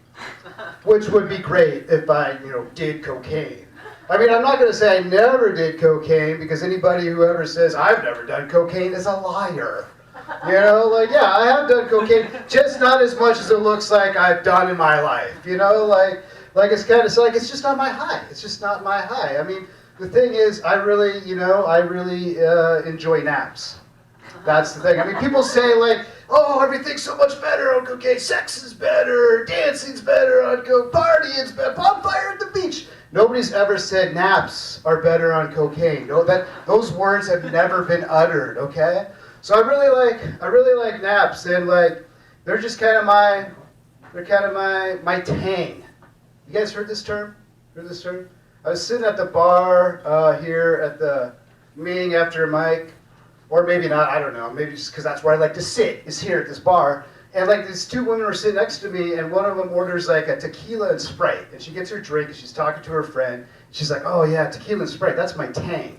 which would be great if I, did cocaine. I mean, I'm not going to say I never did cocaine because anybody who ever says I've never done cocaine is a liar. I have done cocaine, just not as much as it looks like I've done in my life. It's kind of it's just not my high. It's just not my high. I mean, the thing is, I really enjoy naps. That's the thing. I mean, people say oh, everything's so much better on cocaine. Sex is better, dancing's better on coke, partying's better, bonfire at the beach. Nobody's ever said naps are better on cocaine. No, those words have never been uttered, okay? So I really like naps, and like they're just kind of my tang. You guys heard this term? I was sitting at the bar here at the meeting after Mike, or maybe not, I don't know, maybe just because that's where I like to sit, is here at this bar. And like these two women were sitting next to me, and one of them orders like a tequila and Sprite. And she gets her drink, and she's talking to her friend. She's like, oh yeah, tequila and Sprite, that's my tang.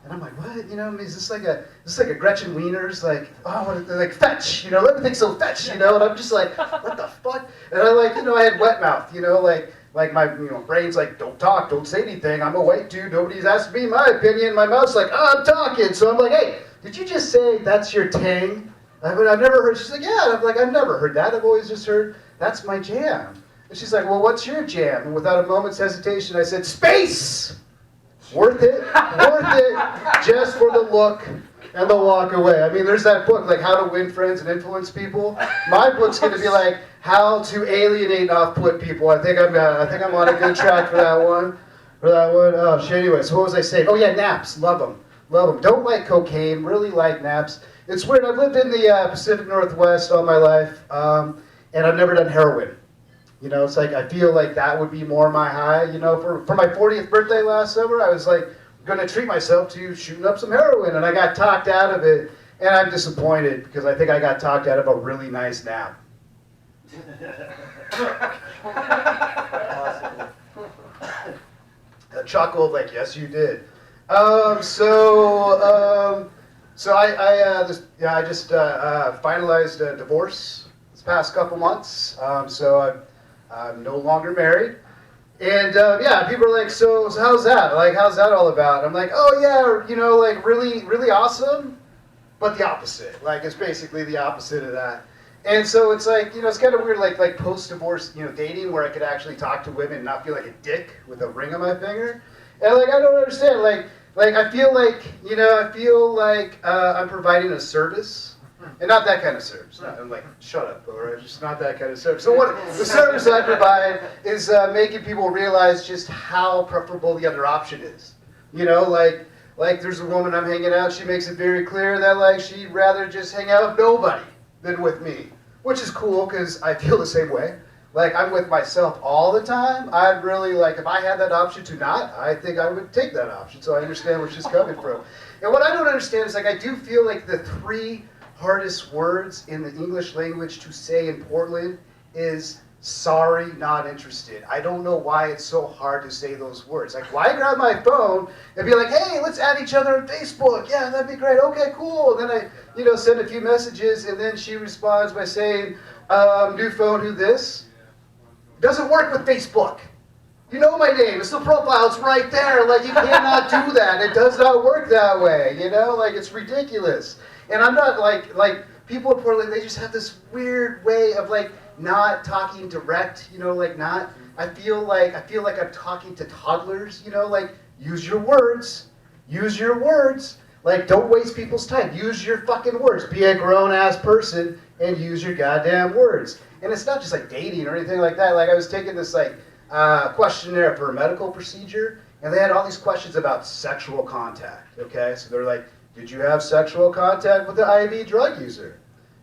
And I'm like, what? You know, is this like a Gretchen Wieners, like, oh, like fetch, you know, everything's so fetch, you know? And I'm just like, what the fuck? And I like, you know, I had wet mouth, you know, like my, you know, brain's like, don't talk, don't say anything. I'm a white dude, nobody's asked me my opinion. My mouth's like, oh, I'm talking. So I'm like, hey, did you just say that's your tang? I've never heard. She's like, yeah. And I'm like, I've never heard that. I've always just heard that's my jam. And she's like, well, what's your jam? And without a moment's hesitation, I said, space. Worth it, just for the look and the walk away. I mean, there's that book, like How to Win Friends and Influence People. My book's going to be like How to Alienate and Off-Put People. I think I'm on a good track for that one. Oh shit. Anyway, so what was I saying? Oh yeah, naps. Love them. Don't like cocaine. Really like naps. It's weird. I've lived in the Pacific Northwest all my life, and I've never done heroin. You know, it's like I feel like that would be more my high. You know, for my 40th birthday last summer, I was like going to treat myself to shooting up some heroin, and I got talked out of it, and I'm disappointed because I think I got talked out of a really nice nap. A chuckle, like, yes, you did. So I just finalized a divorce this past couple months. So I'm no longer married. And yeah, people are like, so how's that? Like, how's that all about? I'm like, oh yeah, you know, like really, really awesome, but the opposite. Like, it's basically the opposite of that. And so it's like, you know, it's kind of weird, like post-divorce, you know, dating where I could actually talk to women and not feel like a dick with a ring on my finger. And like, I don't understand, like I feel like, you know, I'm providing a service. And not that kind of service. I'm like, shut up, all right? Just not that kind of service. So what the service I provide is making people realize just how preferable the other option is. You know, like there's a woman I'm hanging out. She makes it very clear that like she'd rather just hang out with nobody than with me, which is cool because I feel the same way. Like I'm with myself all the time. I'd really like if I had that option to not. I think I would take that option. So I understand where she's coming from. And what I don't understand is like I do feel like the three hardest words in the English language to say in Portland is sorry, not interested. I don't know why it's so hard to say those words. Like, why grab my phone and be like, hey, let's add each other on Facebook. Yeah, that'd be great. Okay, cool. And then I, you know, send a few messages, and then she responds by saying, new phone, who this? Doesn't work with Facebook. You know my name. It's the profile. It's right there. Like, you cannot do that. It does not work that way. You know, like, it's ridiculous. And I'm not like people in Portland, they just have this weird way of like not talking direct, you know, like not, I feel like I'm talking to toddlers, you know, like use your words, like don't waste people's time, use your fucking words, be a grown ass person and use your goddamn words. And it's not just like dating or anything like that. Like I was taking this like questionnaire for a medical procedure, and they had all these questions about sexual contact, okay? So they're like, did you have sexual contact with an IV drug user?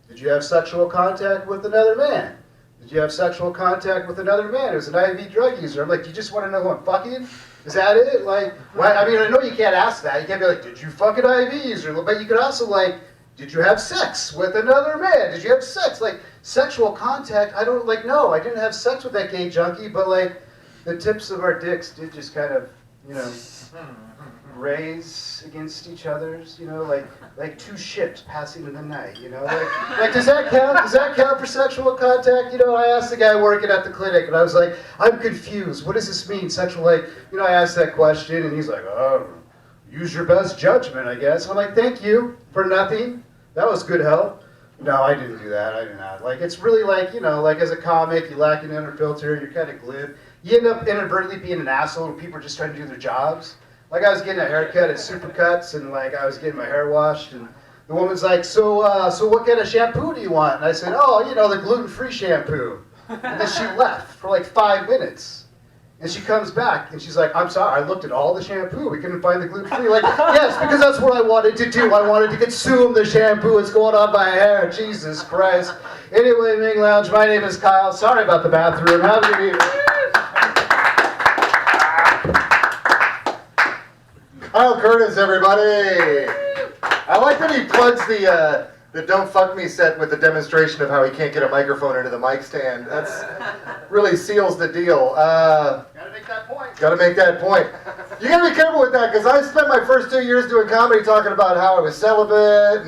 Did you have sexual contact with another man? Did you have sexual contact with another man who's an IV drug user? I'm like, do you just want to know who I'm fucking? Is that it? Like, why? I mean, I know you can't ask that. You can't be like, did you fuck an IV user? But you could also like, did you have sex with another man? Did you have sex? Like, sexual contact, I don't, like, no, I didn't have sex with that gay junkie, but like, the tips of our dicks did just kind of, you know, raise against each other's, you know, like two ships passing in the night, you know, like does that count? Does that count for sexual contact? You know, I asked the guy working at the clinic, and I was like, I'm confused. What does this mean, sexual? Like, you know, I asked that question, and he's like, oh, use your best judgment, I guess. I'm like, thank you for nothing. That was good help. No, I didn't do that. I did not. Like, it's really like, you know, like as a comic, you lack an inner filter, you're kind of glib. You end up inadvertently being an asshole when people are just trying to do their jobs. Like I was getting a haircut at Supercuts, and like I was getting my hair washed, and the woman's like, so what kind of shampoo do you want? And I said, oh, the gluten-free shampoo. And then she left for like 5 minutes. And she comes back and she's like, I'm sorry, I looked at all the shampoo. We couldn't find the gluten-free. Like, yes, because that's what I wanted to do. I wanted to consume the shampoo. It's going on my hair. Jesus Christ. Anyway, Ming Lounge, my name is Kyle. Sorry about the bathroom. Have a good evening. Kyle Curtis, everybody. I like that he plugs the Don't Fuck Me set with the demonstration of how he can't get a microphone into the mic stand. That's really seals the deal. Gotta make that point. Gotta make that point. You gotta be careful with that, because I spent my first 2 years doing comedy talking about how I was celibate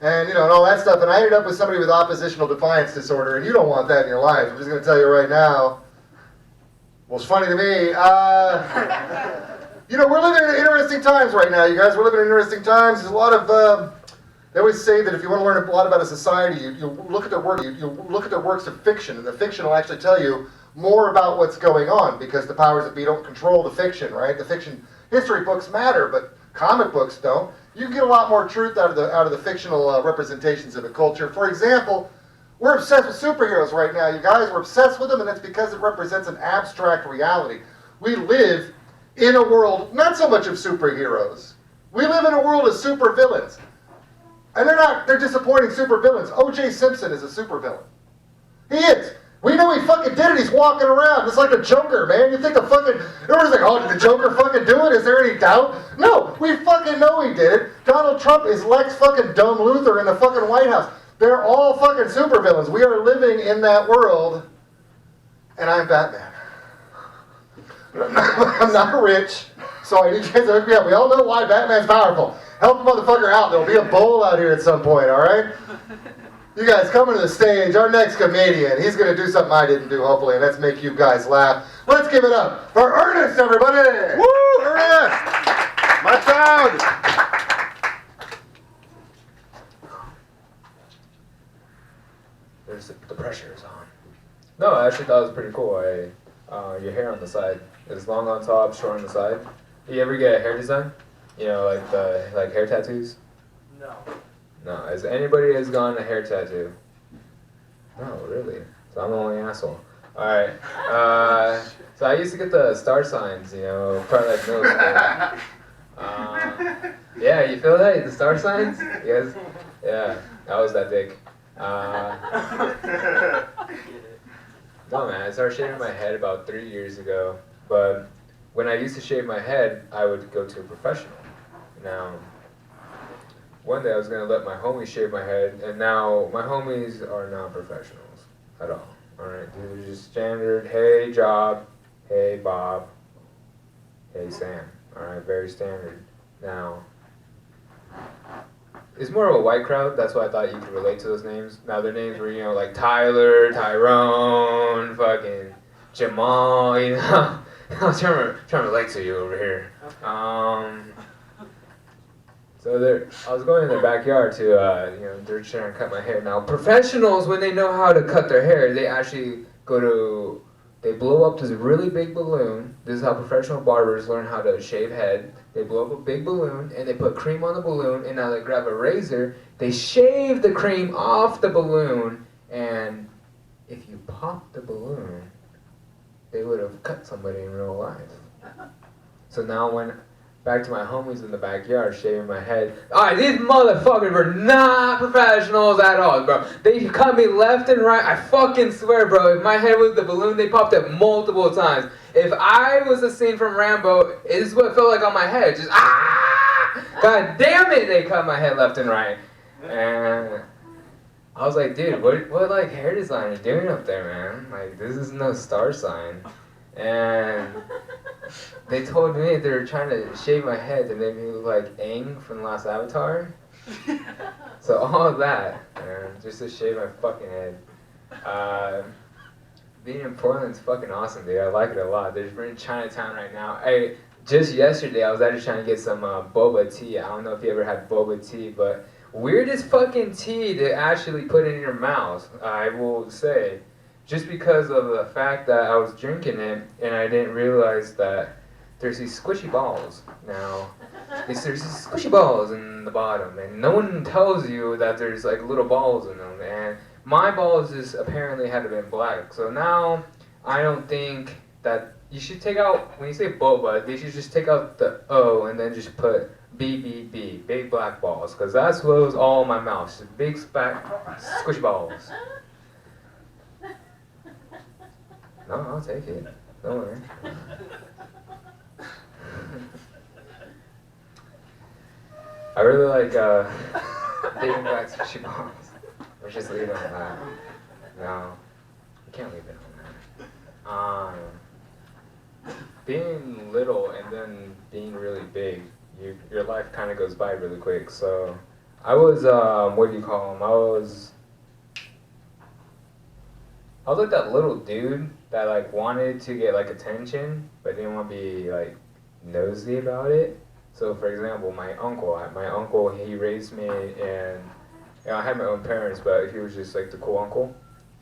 and all that stuff, and I ended up with somebody with oppositional defiance disorder, and you don't want that in your life. I'm just gonna tell you right now. Well, it's funny to me. We're living in interesting times right now, you guys. We're living in interesting times. There's a lot of they always say that if you want to learn a lot about a society, you look at their work. You look at their works of fiction, and the fiction will actually tell you more about what's going on, because the powers that be don't control the fiction, right? The fiction history books matter, but comic books don't. You can get a lot more truth out of the fictional representations of a culture. For example, we're obsessed with superheroes right now, you guys. We're obsessed with them, and it's because it represents an abstract reality. We live in a world not so much of superheroes. We live in a world of supervillains. And they're disappointing supervillains. O.J. Simpson is a supervillain. He is. We know he fucking did it. He's walking around. It's like the Joker, man. You think everybody's like, oh, did the Joker fucking do it? Is there any doubt? No, we fucking know he did it. Donald Trump is Lex fucking Dumb Luthor in the fucking White House. They're all fucking supervillains. We are living in that world. And I'm Batman. I'm not rich, so I need you guys to hook me up. We all know why Batman's powerful. Help the motherfucker out. There'll be a bowl out here at some point, all right? You guys, coming to the stage, our next comedian. He's going to do something I didn't do, hopefully, and let's make you guys laugh. Let's give it up for Ernest, everybody! Woo, Ernest! My sound! The pressure is on. No, I actually thought it was pretty cool. Your hair on the side. It's long on top, short on the side. Do you ever get a hair design? Like hair tattoos? No. No. Has anybody has gotten a hair tattoo? No, really. So I'm the only asshole. Alright. So I used to get the star signs, probably like middle school. Yeah, you feel that? The star signs? Yes? Yeah, I was that dick. No, man, I started shaving my head about 3 years ago, but when I used to shave my head, I would go to a professional. Now, one day I was going to let my homies shave my head, and now my homies are not professionals at all. Alright, these are just standard, hey Job, hey Bob, hey Sam. Alright, very standard. Now, it's more of a white crowd, that's why I thought you could relate to those names. Now their names were, like Tyler, Tyrone, fucking Jamal, I was trying to relate to you over here. So I was going in their backyard to, they're trying to cut my hair. Now professionals, when they know how to cut their hair, they actually they blow up this really big balloon. This is how professional barbers learn how to shave head. They blow up a big balloon, and they put cream on the balloon, and now they grab a razor, they shave the cream off the balloon, and if you pop the balloon, they would have cut somebody in real life. So now back to my homies in the backyard shaving my head. Alright, these motherfuckers were not professionals at all, bro. They cut me left and right. I fucking swear, bro. If my head was the balloon, they popped it multiple times. If I was a scene from Rambo, this is what it felt like on my head. Just God damn it, they cut my head left and right. And I was like, dude, what like hair design are you doing up there, man? Like, this is no star sign. And they told me they were trying to shave my head to make me look like Aang from the last Avatar. So all of that, man, just to shave my fucking head. Being in Portland's fucking awesome, dude. I like it a lot. We're in Chinatown right now. Just yesterday, I was actually trying to get some boba tea. I don't know if you ever had boba tea, but weirdest fucking tea to actually put in your mouth, I will say. Just because of the fact that I was drinking it and I didn't realize that there's these squishy balls. Now, there's these squishy balls in the bottom, and no one tells you that there's like little balls in them. And my balls just apparently had been black. So now I don't think that you should take out, when you say boba, they should just take out the O and then just put BBB, big black balls, because that's what was all in my mouth, just big squishy balls. No, I'll take it. Don't worry. I really like big black squishy balls. Or just leave it on that. No, you can't leave it on that. Being little and then being really big, your life kind of goes by really quick. So I was, what do you call him? I was like that little dude that like wanted to get like attention, but didn't want to be like nosy about it. So for example, my uncle, he raised me, and you know, I had my own parents, but he was just like the cool uncle.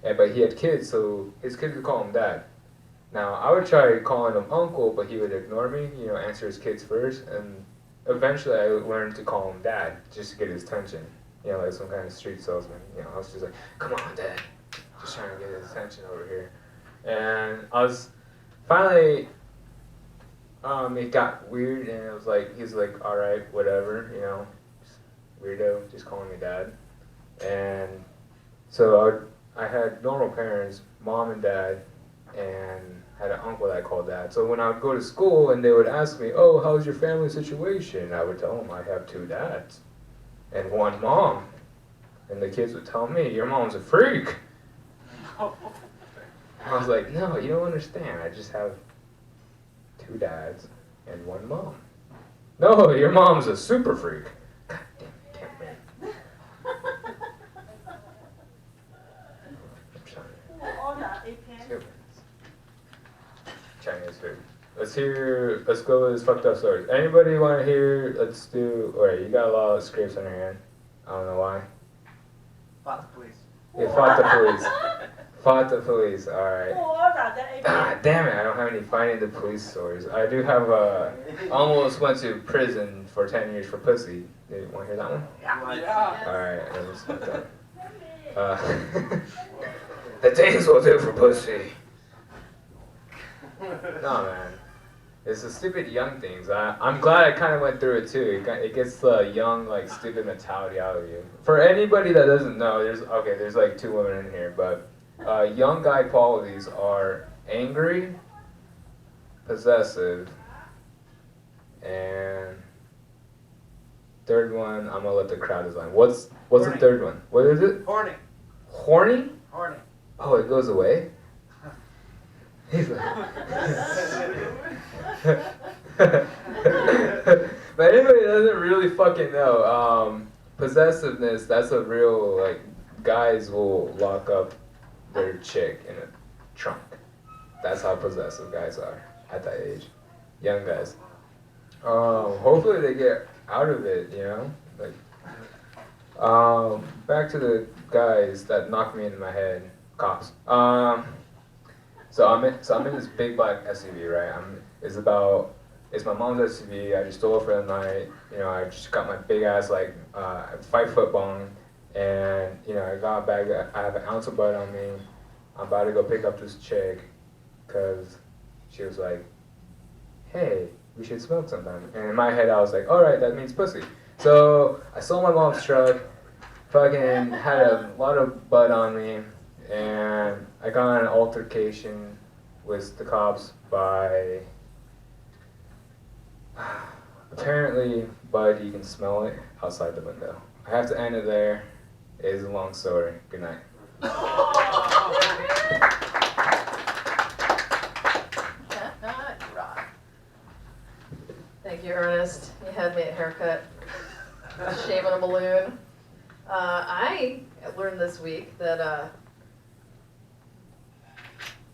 But he had kids, so his kids would call him dad. Now, I would try calling him uncle, but he would ignore me, you know, answer his kids first, and eventually I learned to call him dad, just to get his attention. You know, like some kind of street salesman. You know, I was just like, come on, dad. Just trying to get his attention over here. And I was, finally, it got weird, and it was like, he was like, all right, whatever, you know, weirdo, just calling me dad. And so I had normal parents, mom and dad, and had an uncle that I called dad. So when I would go to school and they would ask me, oh, how's your family situation? I would tell them I have 2 dads and 1 mom. And the kids would tell me, your mom's a freak. I was like, no, you don't understand. I just have 2 dads and 1 mom. No, your mom's a super freak. God damn it, can't win. Chinese food. Let's go with this fucked up stories. Anybody want to hear, alright, you got a lot of scrapes on your hand. I don't know why. Fought the police. You fought the police. Fought the police, alright. Ah, damn it, I don't have any finding the police stories. I do have almost went to prison for 10 years for pussy. You want to hear that one? Yeah. Alright, that was fucked up. The things we'll do for pussy. No, man. It's the stupid young things. I'm glad I kind of went through it too. It gets the young, like, stupid mentality out of you. For anybody that doesn't know, there's like 2 women in here, but young guy qualities are angry, possessive, and third one, I'm gonna let the crowd design. What's the third one? What is it? Horny. Horny? Horny. Oh, it goes away? He's like... But anybody that doesn't really fucking know, possessiveness, that's a real, like, guys will lock up their chick in a trunk. That's how possessive guys are at that age. Young guys. Hopefully they get out of it, you know? Like, back to the guys that knocked me into my head. Cops. So I'm in this big black SUV, right? It's my mom's SUV. I just stole it for the night. You know, I just got my big ass, like, 5-foot bong, and you know, I got a bag. I have an ounce of bud on me. I'm about to go pick up this chick, cause she was like, "Hey, we should smoke sometime." And in my head, I was like, "All right, that means pussy." So I stole my mom's truck. Fucking had a lot of bud on me. And I got in an altercation with the cops by, apparently, bud, you can smell it outside the window. I have to end it there. It is a long story. Good night. Thank you, Ernest. You had me at haircut. Shaving a balloon. I learned this week that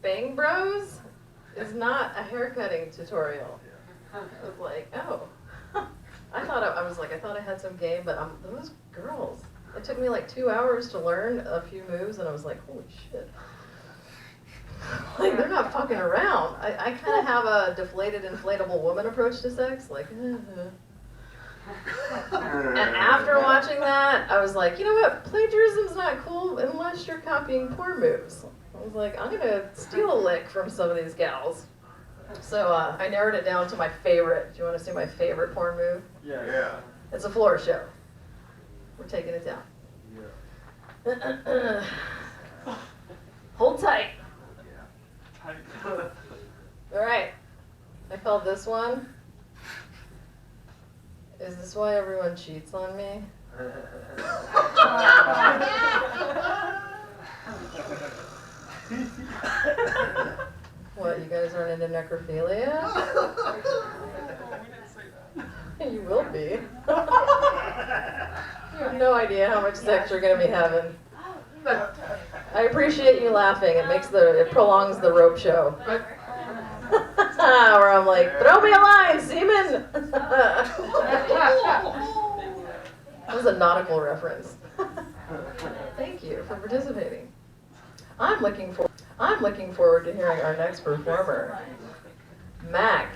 Bang Bros is not a haircutting tutorial. I was like, oh. I thought I had some game, but those girls. It took me like 2 hours to learn a few moves, and I was like, holy shit. Like, saying, they're not fucking around. I kind of have a deflated, inflatable woman approach to sex, like, And after watching that, I was like, you know what? Plagiarism's not cool unless you're copying porn moves. I was like, I'm gonna steal a lick from some of these gals. So I narrowed it down to my favorite. Do you want to see my favorite porn move? Yeah. It's a floor show. We're taking it down. Hold tight. All right. I called this one. Is this why everyone cheats on me? What, you guys aren't into necrophilia? You will be. You have no idea how much sex you're gonna be having. I appreciate you laughing. It prolongs the rope show. Where I'm like, throw me a line, seaman. That was a nautical reference. Thank you for participating. I'm looking forward to hearing our next performer, Mac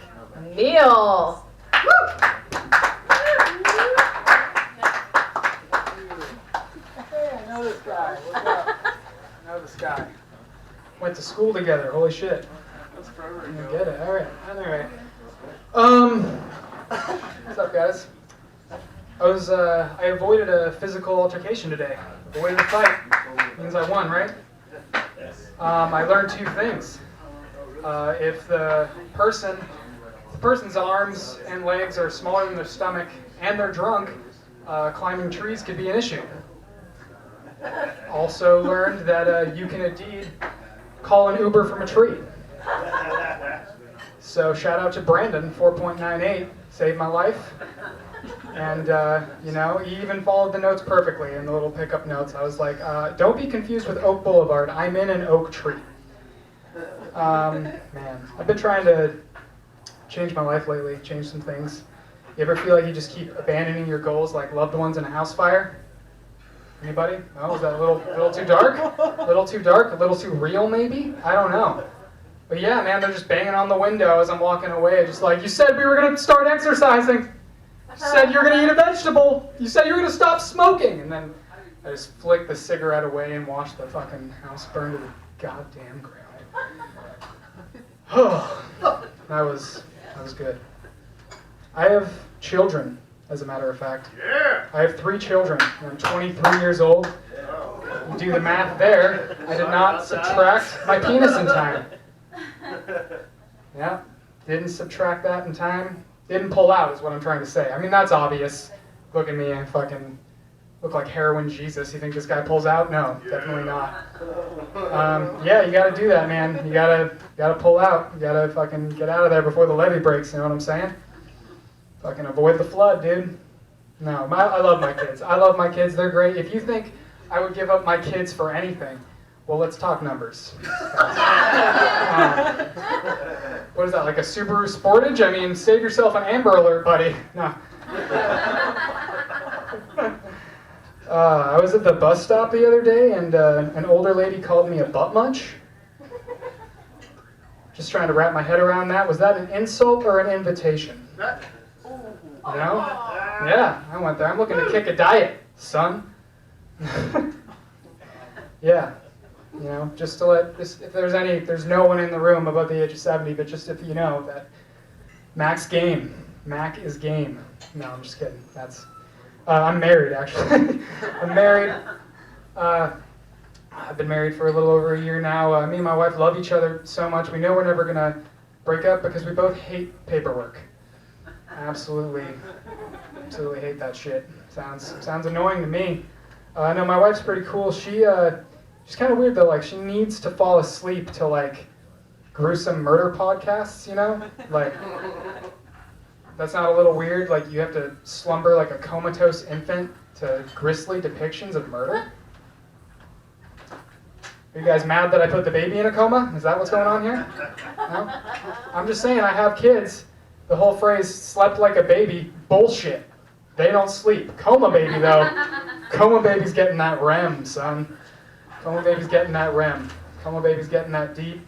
Neal. Hey, I know this guy. What's up? I know this guy. Went to school together. Holy shit. That's forever ago. You get it. All right. What's up, guys? I avoided a physical altercation today. Avoided a fight. Means I won, right? I learned two things. If the person's arms and legs are smaller than their stomach and they're drunk, climbing trees could be an issue. Also learned that you can indeed call an Uber from a tree. So shout out to Brandon, 4.98, saved my life. And, he even followed the notes perfectly in the little pickup notes. I was like, don't be confused with Oak Boulevard. I'm in an oak tree. Man, I've been trying to change my life lately, change some things. You ever feel like you just keep abandoning your goals like loved ones in a house fire? Anybody? Oh, is that a little too dark? A little too dark? A little too real, maybe? I don't know. But yeah, man, they're just banging on the window as I'm walking away. Just like, you said we were going to start exercising. You said you're going to eat a vegetable. You said you were going to stop smoking. And then I just flick the cigarette away and watch the fucking house burn to the goddamn ground. That was good. I have children, as a matter of fact. Yeah. I have 3 children. I'm 23 years old. You do the math there. I did not subtract my penis in time. Yeah, didn't subtract that in time. Didn't pull out is what I'm trying to say. I mean, that's obvious. Look at me, I fucking look like heroin Jesus. You think this guy pulls out? No, definitely not. Yeah, you gotta do that, man. You gotta pull out. You gotta fucking get out of there before the levee breaks, you know what I'm saying? Fucking avoid the flood, dude. No, I love my kids. I love my kids, they're great. If you think I would give up my kids for anything, well, let's talk numbers. What is that, like a Subaru Sportage? I mean, save yourself an Amber Alert, buddy. No. I was at the bus stop the other day, and an older lady called me a butt munch. Just trying to wrap my head around that. Was that an insult or an invitation? You know? Yeah, I went there. I'm looking to kick a diet, son. Yeah. You know, just to if there's no one in the room above the age of 70, but just if you know that Mac's game. Mac is game. No, I'm just kidding. I'm married, actually. I'm married. I've been married for a little over a year now. Me and my wife love each other so much. We know we're never going to break up because we both hate paperwork. Absolutely hate that shit. Sounds annoying to me. No, my wife's pretty cool. She's kind of weird though. Like, she needs to fall asleep to like gruesome murder podcasts, you know? Like, that's not a little weird? Like, you have to slumber like a comatose infant to grisly depictions of murder? Are you guys mad that I put the baby in a coma? Is that what's going on here? No? I'm just saying, I have kids. The whole phrase, slept like a baby, bullshit. They don't sleep. Coma baby, though. Coma baby's getting that REM, son. Coma baby's getting that REM. Coma baby's getting that deep,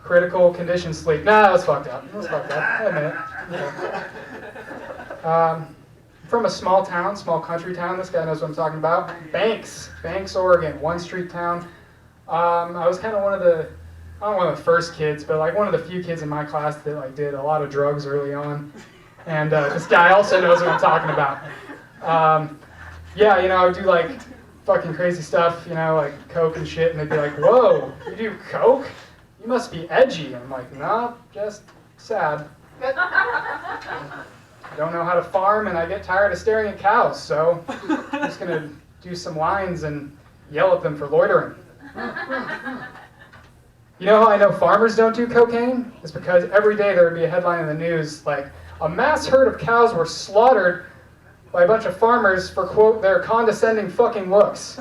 critical condition sleep. Nah, that was fucked up. That was fucked up. I admit it. Okay. From a small town, small country town. This guy knows what I'm talking about. Banks, Oregon, one street town. I was kind of one of the, not one of the first kids, but like one of the few kids in my class that like did a lot of drugs early on. And this guy also knows what I'm talking about. Yeah, you know, I would do like fucking crazy stuff, you know, like coke and shit, and they'd be like, "Whoa, you do coke? You must be edgy." And I'm like, "Nah, just sad. I don't know how to farm, and I get tired of staring at cows, so I'm just gonna do some lines and yell at them for loitering." You know how I know farmers don't do cocaine? It's because every day there would be a headline in the news like, "A mass herd of cows were slaughtered by a bunch of farmers for, quote, their condescending fucking looks."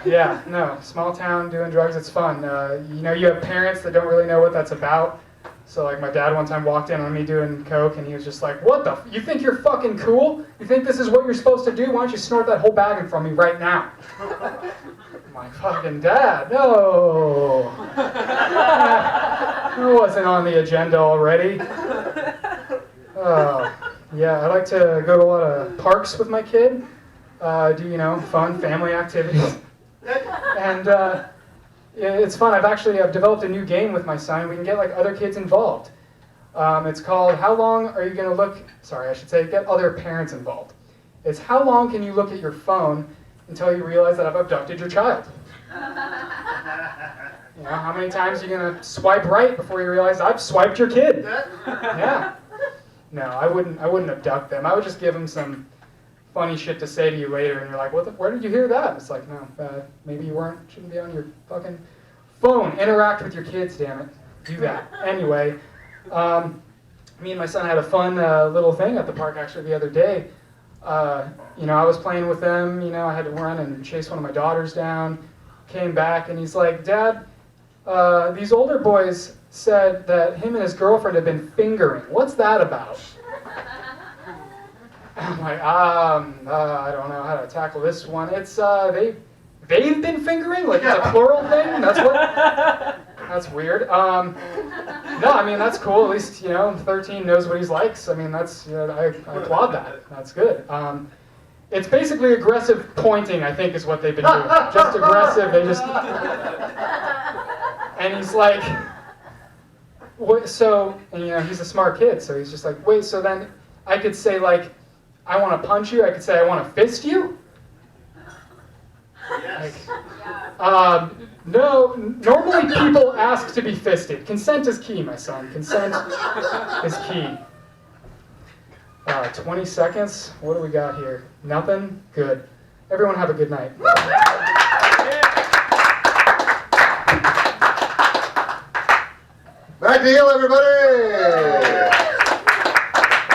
Yeah, no, small town doing drugs, it's fun. You know, you have parents that don't really know what that's about. So like my dad one time walked in on me doing coke and he was just like, "What the you think you're fucking cool? You think this is what you're supposed to do? Why don't you snort that whole bag in from me right now?" I'm like, "Fucking Dad, no." It wasn't on the agenda already. Oh, yeah, I like to go to a lot of parks with my kid, do, you know, fun family activities. And it's fun. I've developed a new game with my son. We can get like other kids involved. It's called How Long Are You Gonna Look, sorry, I should say get other parents involved. It's how long can you look at your phone until you realize that I've abducted your child? You know, how many times are you gonna swipe right before you realize I've swiped your kid? Yeah. No, I wouldn't abduct them. I would just give them some funny shit to say to you later, and you're like, where did you hear that? It's like, no, maybe you shouldn't be on your fucking phone. Interact with your kids, damn it. Do that. Anyway, me and my son had a fun little thing at the park actually the other day. You know, I was playing with them, you know, I had to run and chase one of my daughters down, came back, and he's like, "Dad, these older boys said that him and his girlfriend have been fingering. What's that about?" I'm like, I don't know how to tackle this one. It's, they've been fingering? Like, it's a plural thing? That's weird. No, I mean, that's cool. At least, you know, 13 knows what he likes. I mean, that's, you know, I applaud that. That's good. It's basically aggressive pointing, I think, is what they've been doing. Just aggressive. They just... And he's like, "What, so," and you know, he's a smart kid, so he's just like, "Wait, so then I could say, like, I want to punch you, I could say I want to fist you?" Yes. Like, no, normally people ask to be fisted. Consent is key, my son. Consent is key. 20 seconds, what do we got here? Nothing? Good. Everyone have a good night. Back deal, everybody!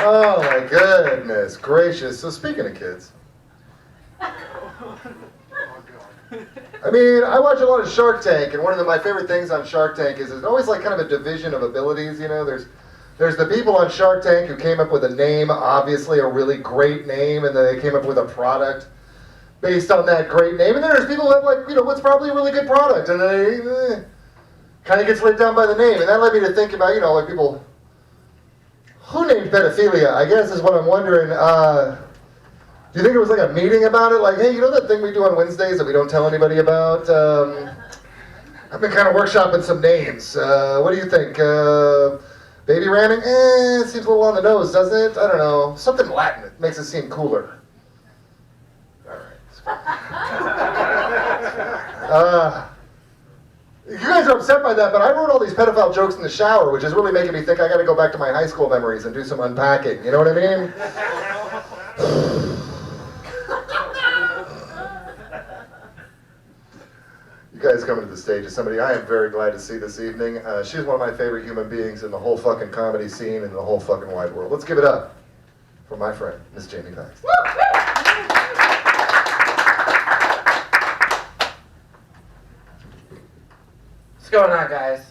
Oh my goodness gracious. So speaking of kids, I mean, I watch a lot of Shark Tank, and one of my favorite things on Shark Tank is there's always like kind of a division of abilities, you know? There's the people on Shark Tank who came up with a name, obviously a really great name, and then they came up with a product based on that great name. And then there's people who have like, you know, what's probably a really good product, and they kind of gets let down by the name. And that led me to think about, you know, like people, who named pedophilia, I guess is what I'm wondering. Do you think it was like a meeting about it? Like, hey, you know that thing we do on Wednesdays that we don't tell anybody about? I've been kind of workshopping some names. What do you think? Baby ramming? It seems a little on the nose, doesn't it? I don't know. Something Latin. It makes it seem cooler. All right. You guys are upset by that, but I wrote all these pedophile jokes in the shower, which is really making me think I got to go back to my high school memories and do some unpacking. You know what I mean? You guys coming to the stage is somebody I am very glad to see this evening. She's one of my favorite human beings in the whole fucking comedy scene in the whole fucking wide world. Let's give it up for my friend, Miss Jamie Paxton. What's going on, guys?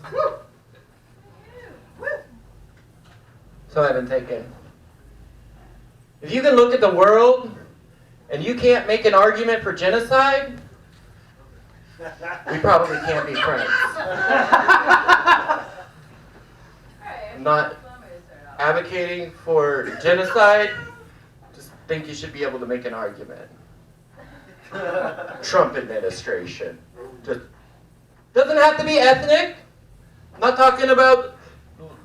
So I've been thinking, if you can look at the world and you can't make an argument for genocide, we probably can't be friends. I'm not advocating for genocide. Just think you should be able to make an argument. Trump administration. Just doesn't have to be ethnic. I'm not talking about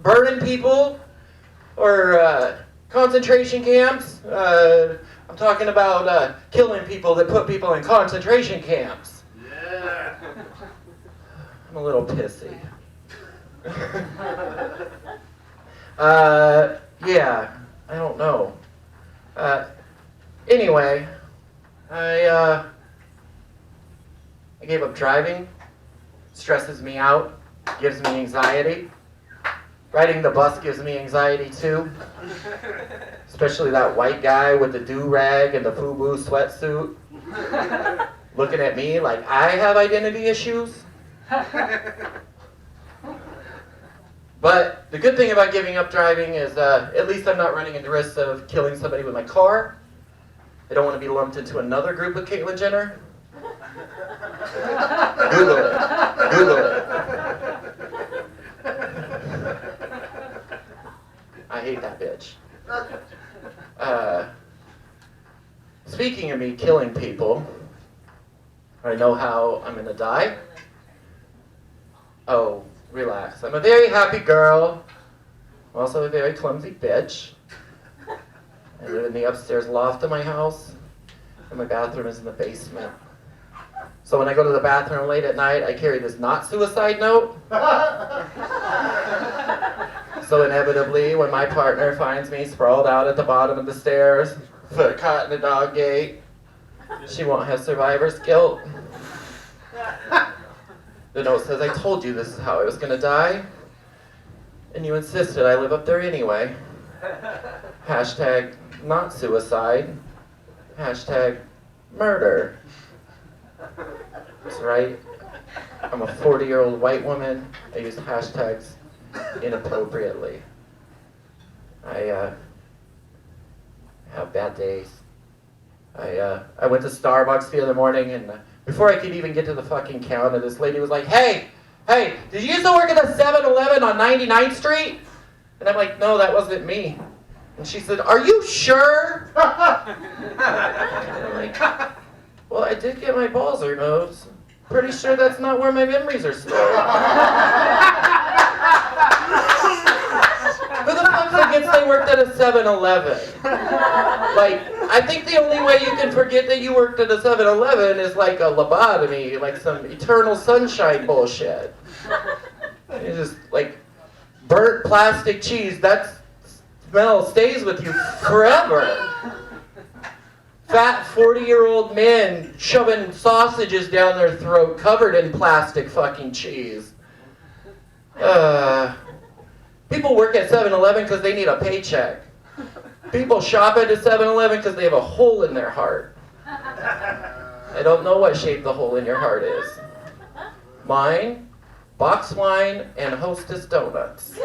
burning people or concentration camps. I'm talking about killing people that put people in concentration camps. Yeah. I'm a little pissy. Yeah, I don't know. Anyway, I gave up driving. Stresses me out, gives me anxiety. Riding the bus gives me anxiety too. Especially that white guy with the do-rag and the FUBU sweatsuit. Looking at me like I have identity issues. But the good thing about giving up driving is at least I'm not running into risks of killing somebody with my car. I don't want to be lumped into another group with Caitlyn Jenner. Google it. Google it. I hate that bitch. Speaking of me killing people, I know how I'm gonna die. Oh, relax. I'm a very happy girl. I'm also a very clumsy bitch. I live in the upstairs loft of my house, and my bathroom is in the basement. So when I go to the bathroom late at night, I carry this not suicide note. So inevitably, when my partner finds me sprawled out at the bottom of the stairs, foot caught in the dog gate, she won't have survivor's guilt. The note says, I told you this is how I was gonna die, and you insisted I live up there anyway. Hashtag not suicide. Hashtag murder. That's right. I'm a 40-year-old white woman. I use hashtags inappropriately. I have bad days. I went to Starbucks the other morning, and before I could even get to the fucking counter, this lady was like, hey, did you used to work at the 7-Eleven on 99th Street? And I'm like, no, that wasn't me. And she said, are you sure? And I'm like, well, I did get my balls removed. Pretty sure that's not where my memories are stored. Who the fuck forgets they worked at a 7-Eleven? Like, I think the only way you can forget that you worked at a 7-Eleven is like a lobotomy, like some eternal sunshine bullshit. It's just like burnt plastic cheese, that smell stays with you forever. Fat 40-year-old men shoving sausages down their throat covered in plastic fucking cheese. People work at 7-Eleven because they need a paycheck. People shop at a 7-Eleven because they have a hole in their heart. I don't know what shape the hole in your heart is. Mine, box wine, and Hostess donuts.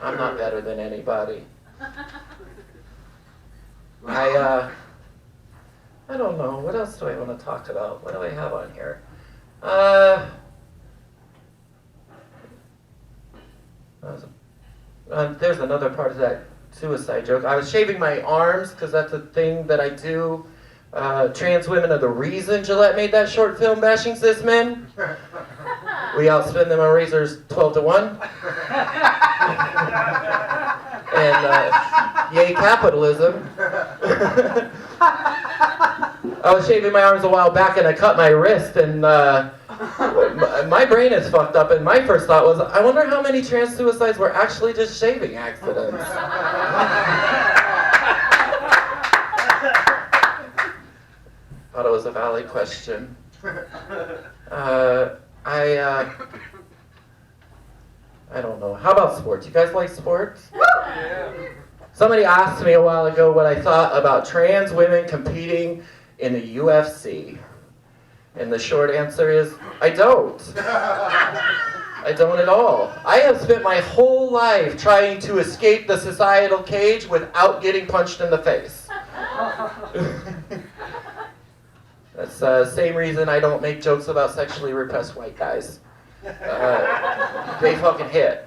I'm not better than anybody. I don't know. What else do I want to talk about? What do I have on here? There's another part of that suicide joke. I was shaving my arms because that's a thing that I do. Trans women are the reason Gillette made that short film bashing cis men. We outspend them on razors 12-1. And yay capitalism. I was shaving my arms a while back and I cut my wrist, and my brain is fucked up, and my first thought was, I wonder how many trans suicides were actually just shaving accidents. Thought it was a valid question. I don't know. How about sports? You guys like sports? Yeah. Somebody asked me a while ago what I thought about trans women competing in the UFC. And the short answer is, I don't. I don't at all. I have spent my whole life trying to escape the societal cage without getting punched in the face. That's the same reason I don't make jokes about sexually repressed white guys. They fucking hit.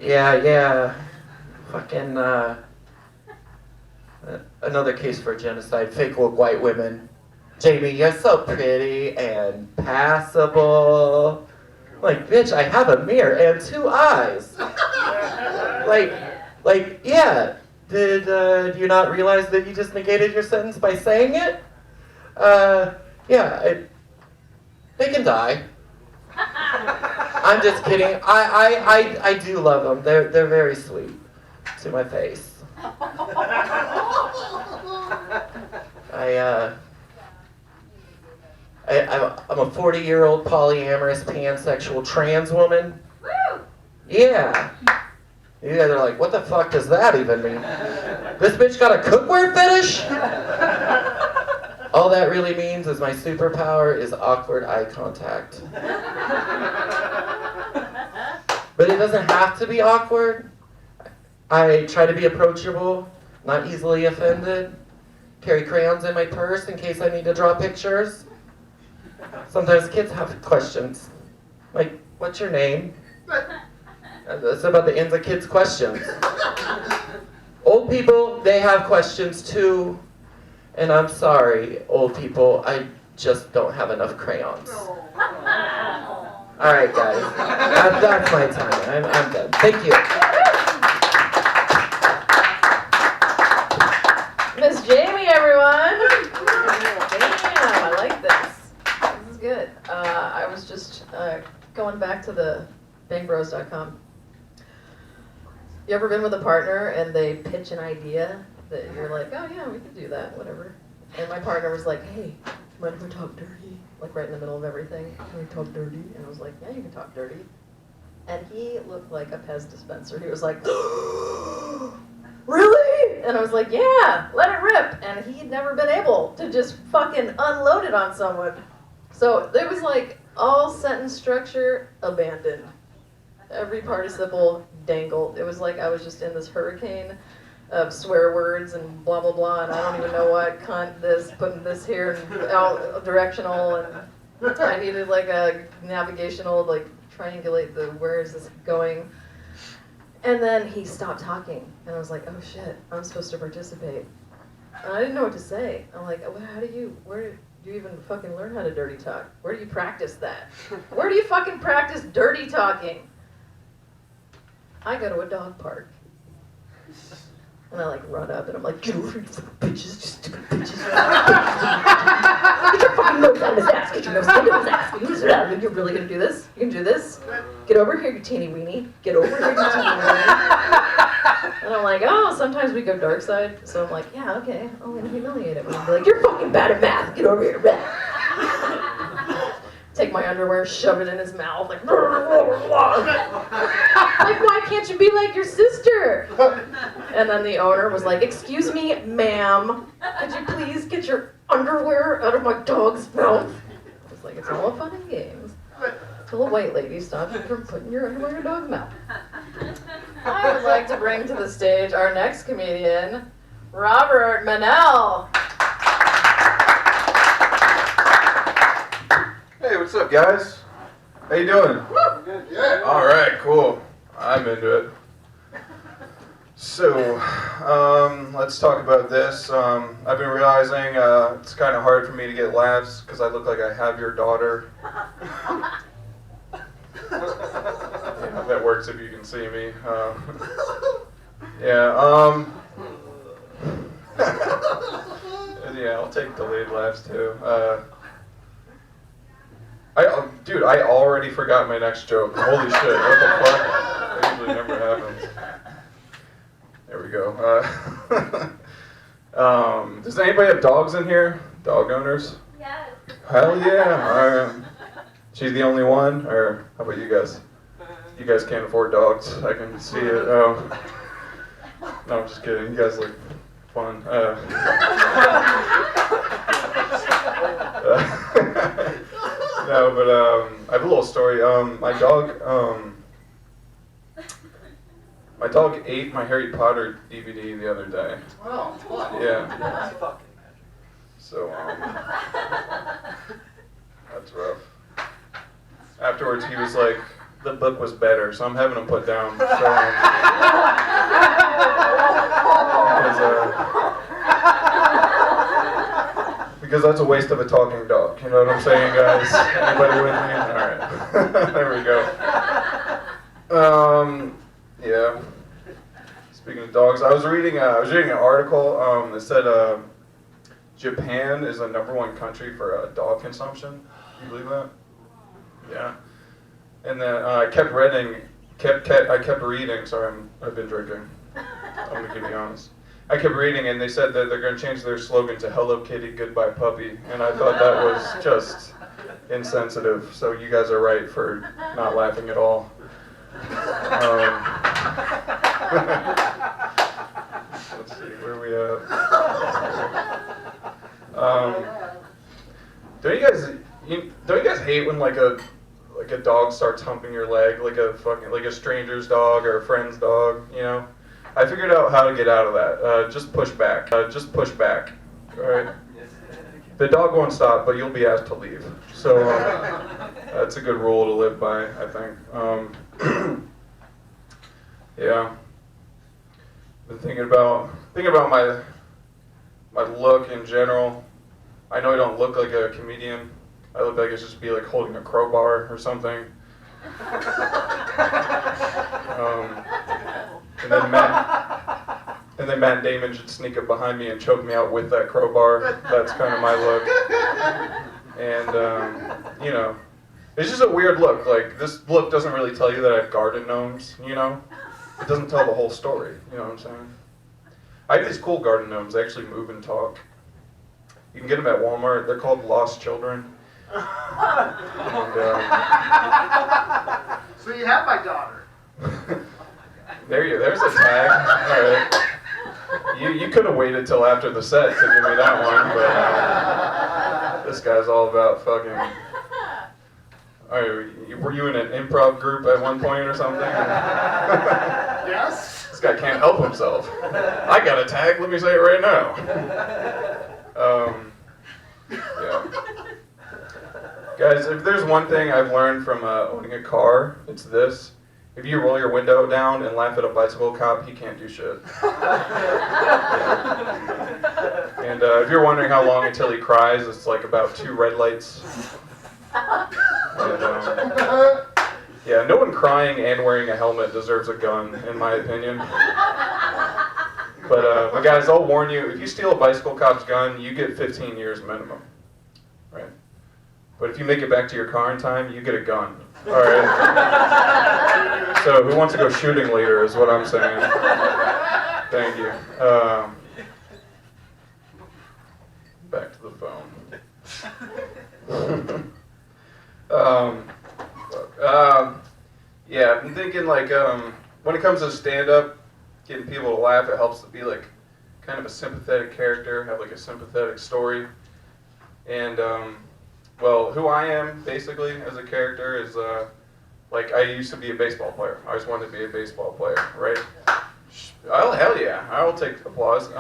Yeah. Fucking, another case for genocide. Fake woke white women. Jamie, you're so pretty and passable. Like, bitch, I have a mirror and 2 eyes. Yeah. Did you not realize that you just negated your sentence by saying it? They can die. I'm just kidding. I do love them. They're very sweet to my face. I'm a 40-year-old polyamorous pansexual trans woman. Woo! Yeah. You guys are like, what the fuck does that even mean? This bitch got a cookware fetish? All that really means is my superpower is awkward eye contact. But it doesn't have to be awkward. I try to be approachable, not easily offended. Carry crayons in my purse in case I need to draw pictures. Sometimes kids have questions. Like, what's your name? That's about the ends of kids' questions. Old people, they have questions too. And I'm sorry, old people, I just don't have enough crayons. All right, guys. That's my time. I'm done. Thank you. Miss Jamie, everyone. Damn, I like this. This is good. I was just going back to the bangbros.com. You ever been with a partner and they pitch an idea that you're like, oh yeah, we could do that, whatever. And my partner was like, hey, mind if we talk dirty? Like right in the middle of everything. Can we talk dirty? And I was like, yeah, you can talk dirty. And he looked like a Pez dispenser. He was like, really? And I was like, yeah, let it rip. And he'd never been able to just fucking unload it on someone. So it was like all sentence structure abandoned. Every participle dangled. It was like I was just in this hurricane of swear words and blah, blah, blah, and I don't even know what, cunt this, putting this here, and out directional, and I needed like a navigational, like triangulate the where is this going. And then he stopped talking, and I was like, oh shit, I'm supposed to participate. And I didn't know what to say. I'm like, well, where do you even fucking learn how to dirty talk? Where do you practice that? Where do you fucking practice dirty talking? I go to a dog park. And I like run up and I'm like, get over here, you fucking bitches, you stupid bitches. Get your fucking nose out of his ass, get your nose out of his ass. You're really gonna do this? You can do this? Get over here, you teeny weenie. Get over here, you teeny weenie. And I'm like, oh, sometimes we go dark side. So I'm like, yeah, okay, I'm gonna humiliate him. And I'm like, you're fucking bad at math, get over here. Take my underwear, shove it in his mouth, like, like, why can't you be like your sister? And then the owner was like, excuse me, ma'am, could you please get your underwear out of my dog's mouth? I was like, it's all fun and games. Till a white lady stops you from putting your underwear in your dog's mouth. I would like to bring to the stage our next comedian, Robert Manel. Hey, what's up, guys? How you doing? Good, yeah. All right, cool. I'm into it. So, let's talk about this. I've been realizing it's kind of hard for me to get laughs because I look like I have your daughter. Yeah, that works if you can see me. Yeah, yeah, I'll take delayed laughs too. Dude, I already forgot my next joke. Holy shit, what the fuck? That usually never happens. There we go. Does anybody have dogs in here? Dog owners? Yes. Hell yeah. She's the only one? Or how about you guys? You guys can't afford dogs. I can see it. Oh. No, I'm just kidding. You guys look fun. No, but I have a little story. My My dog ate my Harry Potter DVD the other day. Oh, what? Yeah. Fucking So, that's rough. Afterwards, he was like, the book was better, so I'm having him put down. So, because that's a waste of a talking dog. You know what I'm saying, guys? Anybody with me? All right. There we go. Yeah. Speaking of dogs, I was reading an article that said Japan is the #1 country for dog consumption. Can you believe that? Yeah. And then I kept reading. Sorry, I've been drinking. I'm gonna be honest. I kept reading, and they said that they're gonna change their slogan to "Hello Kitty, Goodbye Puppy," and I thought that was just insensitive. So you guys are right for not laughing at all. Let's see, where are we at? Don't you guys hate when like a dog starts humping your leg, like a stranger's dog or a friend's dog? You know, I figured out how to get out of that. Just push back. Just push back. All right. The dog won't stop, but you'll be asked to leave. So that's a good rule to live by, I think. Yeah. Been thinking about my look in general. I know I don't look like a comedian. I look like I should just be like holding a crowbar or something. And then Matt Damon should sneak up behind me and choke me out with that crowbar. That's kind of my look. And you know, it's just a weird look. Like, this look doesn't really tell you that I have garden gnomes, you know? It doesn't tell the whole story, you know what I'm saying? I have these cool garden gnomes. They actually move and talk. You can get them at Walmart. They're called Lost Children. And, So you have my daughter. there's a tag. All right. You could have waited till after the set to give me that one, but this guy's all about fucking... All right, were you in an improv group at one point or something? Yes. This guy can't help himself. I got a tag, let me say it right now. Yeah. Guys, if there's one thing I've learned from owning a car, it's this. If you roll your window down and laugh at a bicycle cop, he can't do shit. Yeah. And if you're wondering how long until he cries, it's like about 2 red lights. And, yeah, no one crying and wearing a helmet deserves a gun, in my opinion. But guys, I'll warn you, if you steal a bicycle cop's gun, you get 15 years minimum. Right? But if you make it back to your car in time, you get a gun. Alright? So who wants to go shooting later is what I'm saying. Thank you. Back to the phone. Yeah, I've been thinking like when it comes to stand-up, getting people to laugh, it helps to be like kind of a sympathetic character, have like a sympathetic story. And well, who I am basically as a character is like I used to be a baseball player. I always wanted to be a baseball player, right? Oh hell yeah, I will take applause.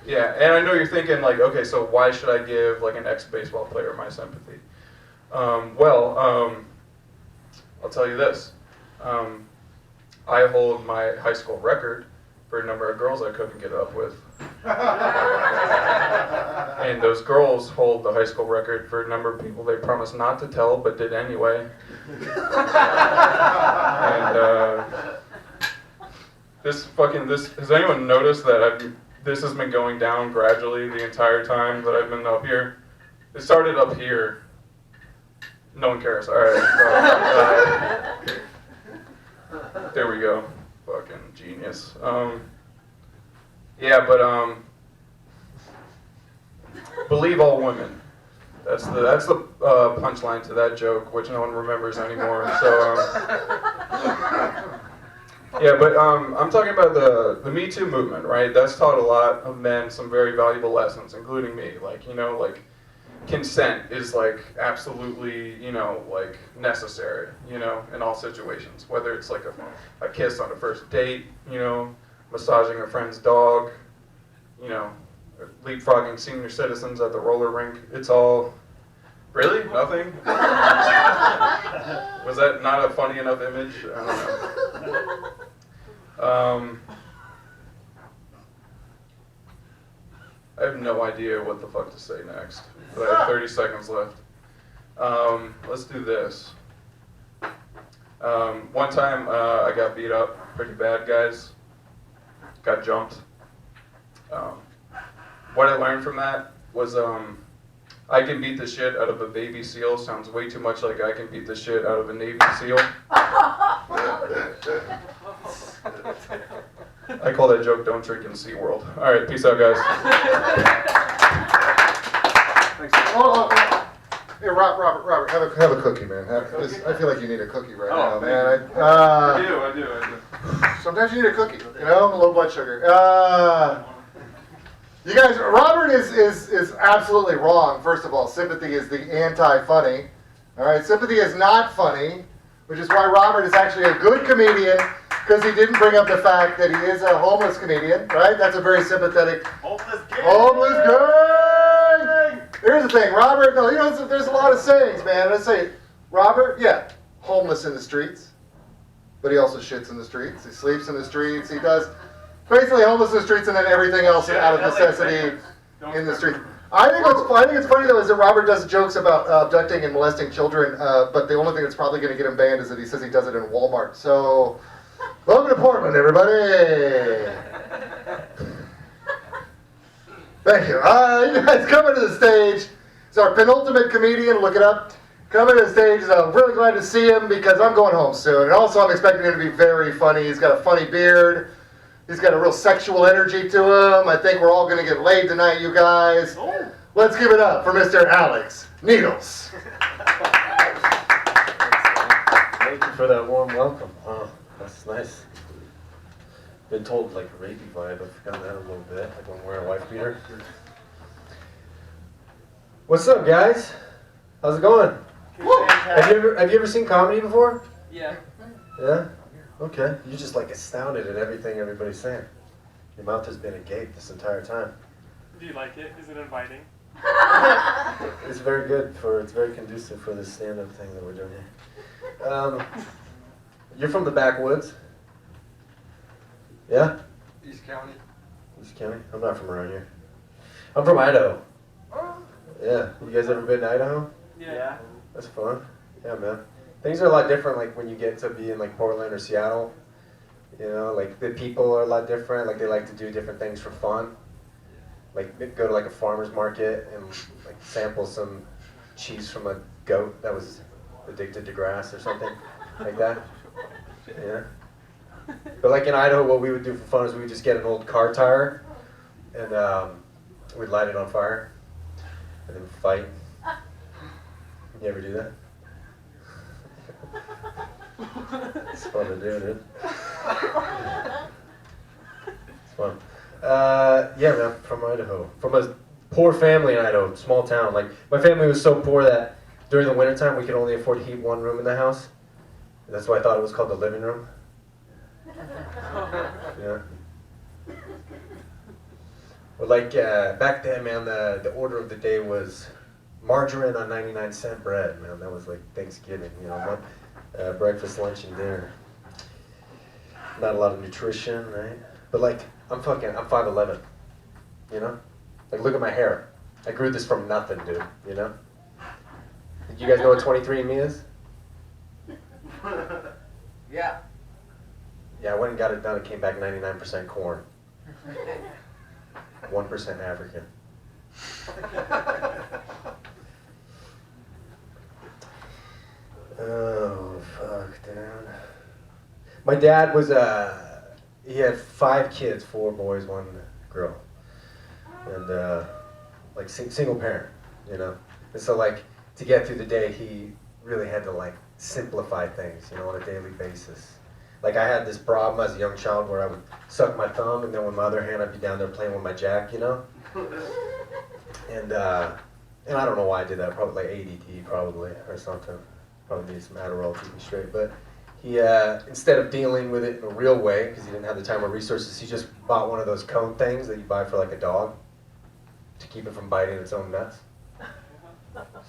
Yeah, and I know you're thinking like, okay, so why should I give like an ex-baseball player my sympathy? I'll tell you this. I hold my high school record for a number of girls I couldn't get up with. And those girls hold the high school record for a number of people they promised not to tell, but did anyway. And this, has anyone noticed that this has been going down gradually the entire time that I've been up here? It started up here. No one cares. All right. There we go. Fucking genius. Yeah, but believe all women. That's the punchline to that joke, which no one remembers anymore. So yeah, but I'm talking about the Me Too movement, right? That's taught a lot of men some very valuable lessons, including me. Like, you know, like consent is like absolutely, you know, like necessary, you know, in all situations. Whether it's like a kiss on a first date, you know, massaging a friend's dog, you know, leapfrogging senior citizens at the roller rink. It's all, really? Nothing? Was that not a funny enough image? I don't know. I have no idea what the fuck to say next, but I have 30 seconds left. Let's do this. One time I got beat up pretty bad, guys. Got jumped. What I learned from that was I can beat the shit out of a baby seal. Sounds way too much like I can beat the shit out of a Navy SEAL. I call that joke, don't drink in SeaWorld. All right, peace out, guys. Thanks. Oh. Here, Robert, have a cookie, man. I feel like you need a cookie right now, man. I do. Sometimes you need a cookie, you know, low blood sugar. You guys, Robert is absolutely wrong. First of all, sympathy is the anti-funny. All right, sympathy is not funny, which is why Robert is actually a good comedian, because he didn't bring up the fact that he is a homeless comedian, right? That's a very sympathetic. Homeless gang! Here's the thing, Robert, no, you know, there's a lot of sayings, man. Let's say, Robert, yeah, homeless in the streets, but he also shits in the streets. He sleeps in the streets. He does basically homeless in the streets and then everything else out of necessity in the streets. I think it's funny, though, is that Robert does jokes about abducting and molesting children, but the only thing that's probably going to get him banned is that he says he does it in Walmart. So, welcome to Portland, everybody. Thank you. You guys coming to the stage. He's our penultimate comedian. Look it up. Coming to the stage. I'm really glad to see him because I'm going home soon. And also I'm expecting him to be very funny. He's got a funny beard. He's got a real sexual energy to him. I think we're all going to get laid tonight, you guys. Let's give it up for Mr. Alex Needles. Thank you for that warm welcome. Oh, that's nice. Been told like a rapey vibe. I've forgotten that a little bit. Like when wearing a wife beater. What's up, guys? How's it going? Have you ever seen comedy before? Yeah. Yeah? Okay. You're just like astounded at everything everybody's saying. Your mouth has been agape this entire time. Do you like it? Is it inviting? It's very good it's very conducive for this stand-up thing that we're doing here. You're from the backwoods? Yeah? East County. East County? I'm not from around here. I'm from Idaho. Yeah. You guys ever been to Idaho? Yeah. That's fun. Yeah, man. Things are a lot different like when you get to be in like Portland or Seattle. You know, like the people are a lot different. Like they like to do different things for fun. Like go to like a farmer's market and like sample some cheese from a goat that was addicted to grass or something like that. Yeah. But like in Idaho, what we would do for fun is we would just get an old car tire and we'd light it on fire and then fight. You ever do that? It's fun to do, dude. It's fun. Yeah, man, from Idaho. From a poor family in Idaho, small town. Like, my family was so poor that during the wintertime we could only afford to heat one room in the house. That's why I thought it was called the living room. Yeah. But like, back then, man, the order of the day was margarine on 99-cent bread, man. That was like Thanksgiving, you know, breakfast, lunch, and dinner. Not a lot of nutrition, right? But like, I'm 5'11", you know? Like, look at my hair. I grew this from nothing, dude, you know? You guys know what 23andMe is? Yeah. Yeah, I went and got it done. It came back 99% corn. 1% African. Oh, fuck, dude. My dad was, he had 5 kids, 4 boys, 1 girl. And, like, single parent, you know? And so, like, to get through the day, he really had to, like, simplify things, you know, on a daily basis. Like, I had this problem as a young child where I would suck my thumb, and then with my other hand, I'd be down there playing with my jack, you know? And and I don't know why I did that, probably like ADD probably, or something. Probably need some Adderall to keep me straight, but he, instead of dealing with it in a real way, because he didn't have the time or resources, he just bought one of those cone things that you buy for like a dog to keep it from biting its own nuts.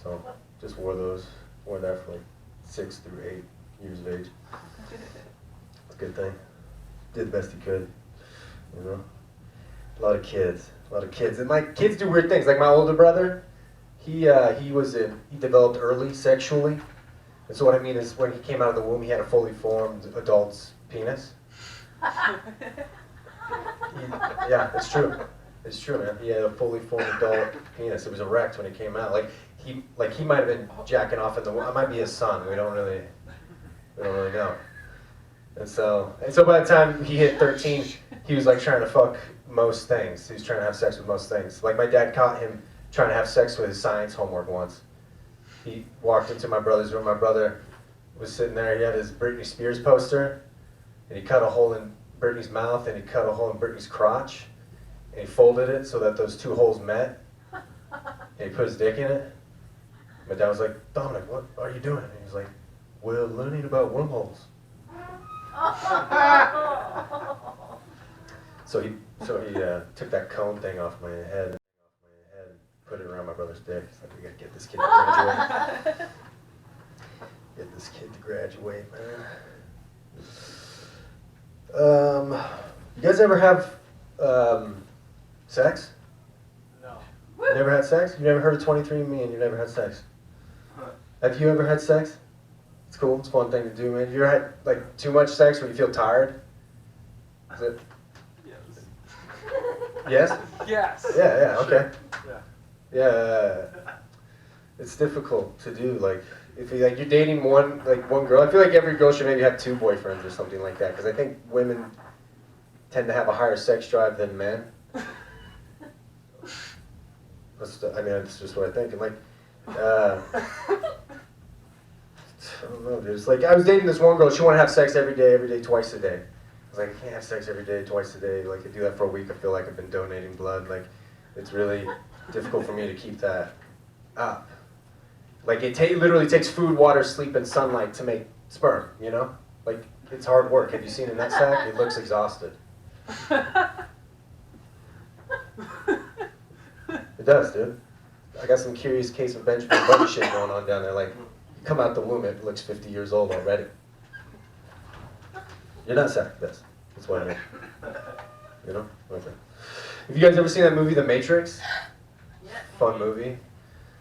So just wore that for like 6 through 8 years of age. It's a good thing. Did the best he could, you know. A lot of kids, and my kids do weird things. Like my older brother, he developed early sexually, and so what I mean is when he came out of the womb, he had a fully formed adult's penis. Yeah, it's true. It's true, man. He had a fully formed adult penis. It was erect when he came out. Like he might have been jacking off in the womb. I might be his son. We don't really know. And so by the time he hit 13, he was like trying to fuck most things. He was trying to have sex with most things. Like my dad caught him trying to have sex with his science homework once. He walked into my brother's room. My brother was sitting there. He had his Britney Spears poster, and he cut a hole in Britney's mouth, and he cut a hole in Britney's crotch, and he folded it so that those two holes met, and he put his dick in it. My dad was like, "Dominic, what are you doing?" And he was like, "We're learning about wormholes." So he took that cone thing off my head, put it around my brother's dick. He's like, "We gotta get this kid to graduate." Get this kid to graduate, man. You guys ever have sex? No. You never had sex? You never heard of 23andMe and you never had sex? Have you ever had sex? It's cool. It's a fun thing to do, man. You ever had like too much sex where you feel tired? Is it? Yes? Yes. Yeah, okay. Yeah. Yeah. It's difficult to do, like, if you're dating one girl, I feel like every girl should maybe have 2 boyfriends or something like that, because I think women tend to have a higher sex drive than men. That's just what I think. And like, I don't know, dude. It's like, I was dating this one girl, she wanted to have sex every day, twice a day. I was like, I can't have sex every day, twice a day. Like, I do that for a week, I feel like I've been donating blood. Like, it's really difficult for me to keep that up. Like, it literally takes food, water, sleep, and sunlight to make sperm, you know? Like, it's hard work. Have you seen a nutsack? It looks exhausted. It does, dude. I got some curious case of Benjamin Button shit going on down there. Like, you come out the womb, it looks 50 years old already. Your nutsack does. That's what I mean. You know? Okay. Have you guys ever seen that movie, The Matrix? Fun movie.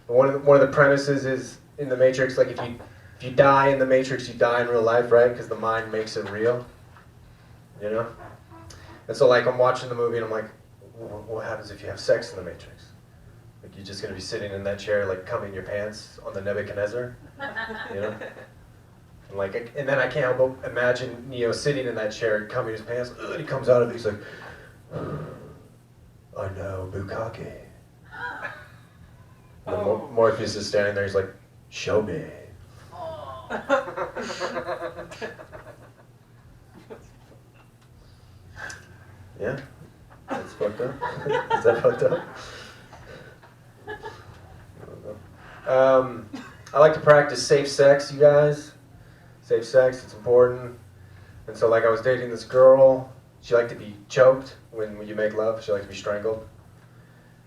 One of the premises is in The Matrix, like if you die in The Matrix, you die in real life, right? Because the mind makes it real. You know? And so like I'm watching the movie and I'm like, what happens if you have sex in The Matrix? Like you're just gonna be sitting in that chair like coming in your pants on the Nebuchadnezzar? You know? And then I can't help but imagine Neo sitting in that chair, coming in his pants, and he comes out of it, he's like, I know, Bukkake. And then Morpheus is standing there, he's like, show me. Yeah? That's fucked up? Is that fucked up? I don't know. I like to practice safe sex, you guys. Safe sex, it's important. And so like I was dating this girl, she liked to be choked when you make love, she liked to be strangled.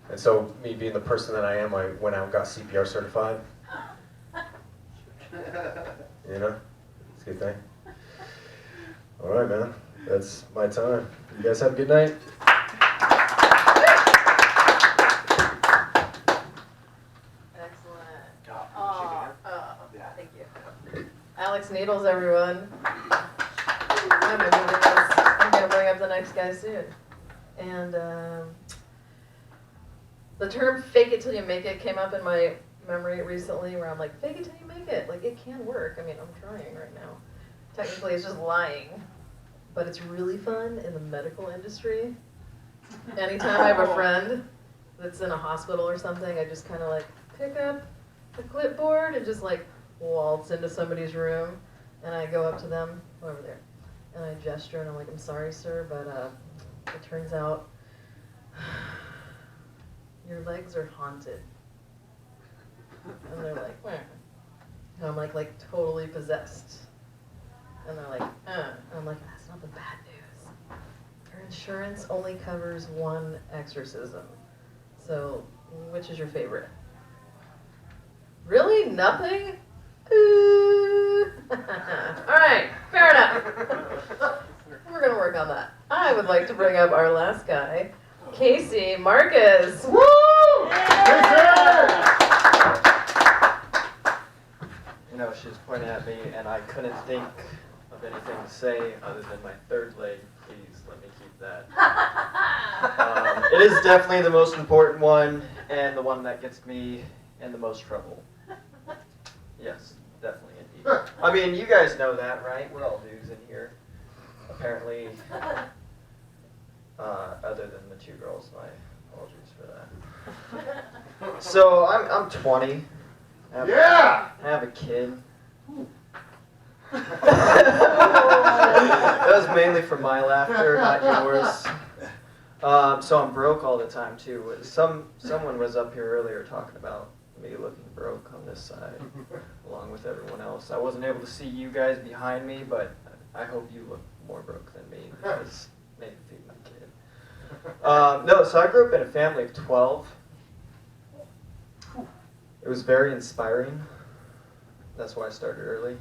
And so me being the person that I am, I went out and got CPR certified. You know, it's a good thing. All right, man, that's my time. You guys have a good night. Thank you. Alex Needles, everyone. I'm going to bring up the next guy soon. And the term fake it till you make it came up in my memory recently where I'm like, fake it till you make it. Like, it can work. I mean, I'm trying right now. Technically, it's just lying. But it's really fun in the medical industry. Anytime I have a friend that's in a hospital or something, I just kind of like pick up a clipboard and just like waltz into somebody's room, and I go up to them over there, and I gesture, and I'm like, I'm sorry, sir, but it turns out your legs are haunted. And they're like, where? And I'm like totally possessed. And they're like, And I'm like, that's not the bad news. Our insurance only covers one exorcism. So, which is your favorite? Really? Nothing? Alright, fair enough. We're gonna work on that. I would like to bring up our last guy, Casey Marcus. Woo! You know, she was pointing at me, and I couldn't think of anything to say other than my third leg. Please let me keep that. It is definitely the most important one, and the one that gets me in the most trouble. Yes, definitely indeed. I mean, you guys know that, right? We're all dudes in here. Apparently, other than the two girls, my apologies for that. So, I'm 20. I have a kid. That was mainly for my laughter, not yours. So I'm broke all the time too. Someone was up here earlier talking about me looking broke on this side, along with everyone else. I wasn't able to see you guys behind me, but I hope you look more broke than me because maybe feed my kid. No, so I grew up in a family of 12. It was very inspiring. That's why I started early.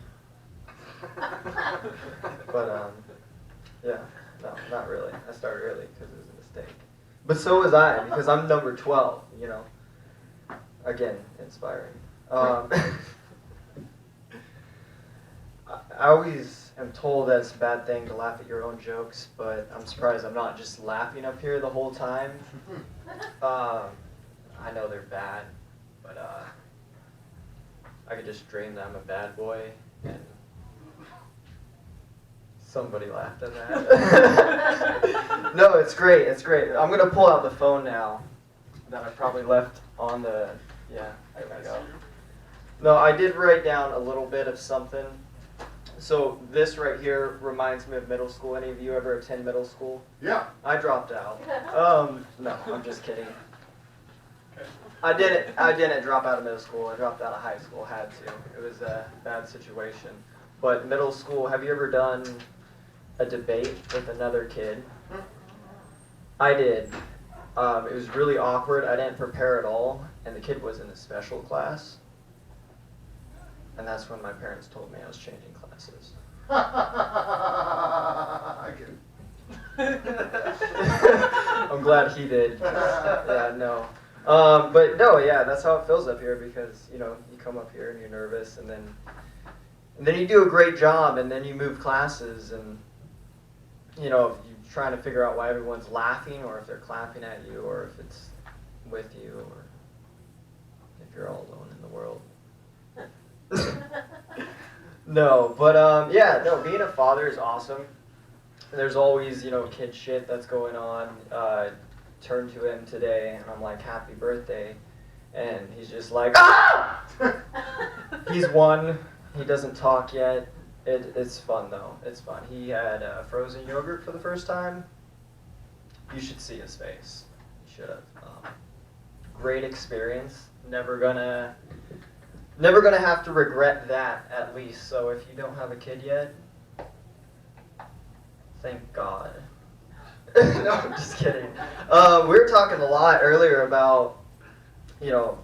But, yeah, no, not really. I started early because it was a mistake. But so was I, because I'm number 12, you know. Again, inspiring. I always am told that it's a bad thing to laugh at your own jokes, but I'm surprised I'm not just laughing up here the whole time. I know they're bad, but I could just dream that I'm a bad boy, and somebody laughed at that. No, it's great, it's great. I'm going to pull out the phone now that I probably left on the, yeah, there we go. No, I did write down a little bit of something. So this right here reminds me of middle school. Any of you ever attend middle school? Yeah. I dropped out. No, I'm just kidding. I didn't drop out of middle school. I dropped out of high school. Had to. It was a bad situation. But middle school, have you ever done a debate with another kid? I did. It was really awkward. I didn't prepare at all, and the kid was in a special class. And that's when my parents told me I was changing classes. I get it. I'm glad he did. Yeah, no. But no, yeah, that's how it feels up here because, you know, you come up here and you're nervous and then you do a great job and then you move classes and, you know, you're trying to figure out why everyone's laughing or if they're clapping at you or if it's with you or if you're all alone in the world. No, but yeah, no, being a father is awesome. There's always, you know, kid shit that's going on. Turned to him today, and I'm like, happy birthday. And he's just like, ah! He's 1. He doesn't talk yet. It's fun, though. It's fun. He had frozen yogurt for the first time. You should see his face. You should have. Great experience. Never gonna have to regret that, at least. So if you don't have a kid yet, thank God. No, I'm just kidding. We were talking a lot earlier about, you know,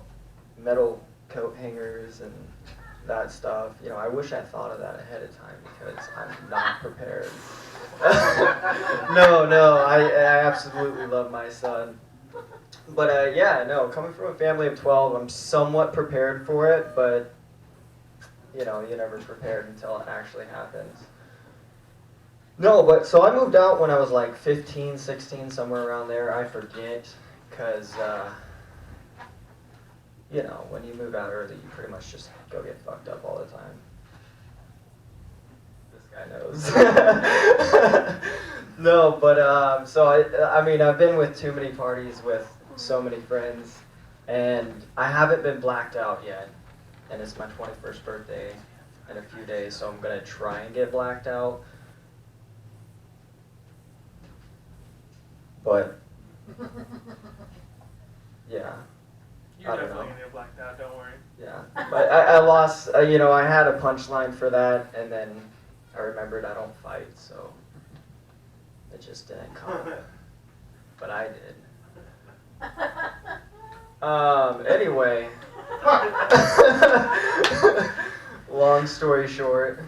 metal coat hangers and that stuff. You know, I wish I thought of that ahead of time because I'm not prepared. No, I absolutely love my son. But yeah, no, coming from a family of 12, I'm somewhat prepared for it, but, you know, you're never prepared until it actually happens. No, but so I moved out when I was like 15, 16, somewhere around there. I forget, because, you know, when you move out early, you pretty much just go get fucked up all the time. This guy knows. No, but, so I mean, I've been with too many parties with so many friends, and I haven't been blacked out yet, and it's my 21st birthday in a few days, so I'm going to try and get blacked out. But, yeah. You're definitely going to get blacked out, don't worry. Yeah. But I lost, you know, I had a punchline for that, and then I remembered I don't fight, so it just didn't come. But I did. Anyway, long story short,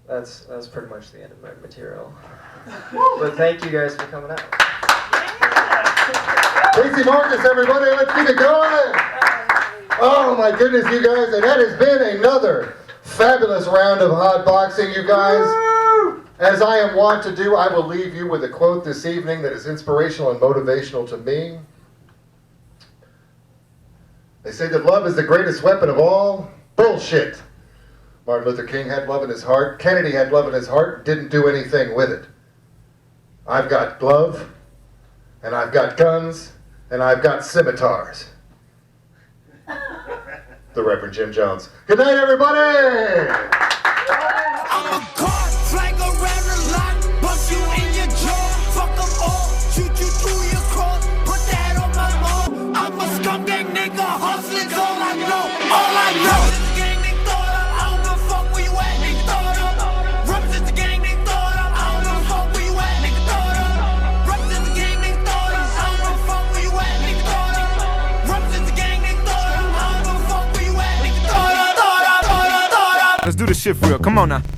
that's pretty much the end of my material. But thank you guys for coming out. Casey Marcus, everybody, let's keep it going. Oh my goodness, you guys, and that has been another fabulous round of hot boxing, you guys. As I am wont to do, I will leave you with a quote this evening that is inspirational and motivational to me. They say that love is the greatest weapon of all. Bullshit. Martin Luther King had love in his heart. Kennedy had love in his heart, didn't do anything with it. I've got love, and I've got guns, and I've got scimitars. The Reverend Jim Jones. Good night, everybody! I'm a card, flag around the line, bust you in your jaw, fuck them all, shoot you through your cross, put that on my mom. I'm a scum gang nigga, hustling's all I know, all I know. Represent the gang, they thought up, I don't give a fuck where you at, nigga, thought up. Represent the gang, they thought up, I don't give a fuck where you at, nigga, thought up. Represent the gang, they thought up, I don't give a fuck where you at, nigga, thought up. Represent the gang, they thought up, I don't give a fuck where you at, nigga, thought up. Let's do this shit for real. Come on now.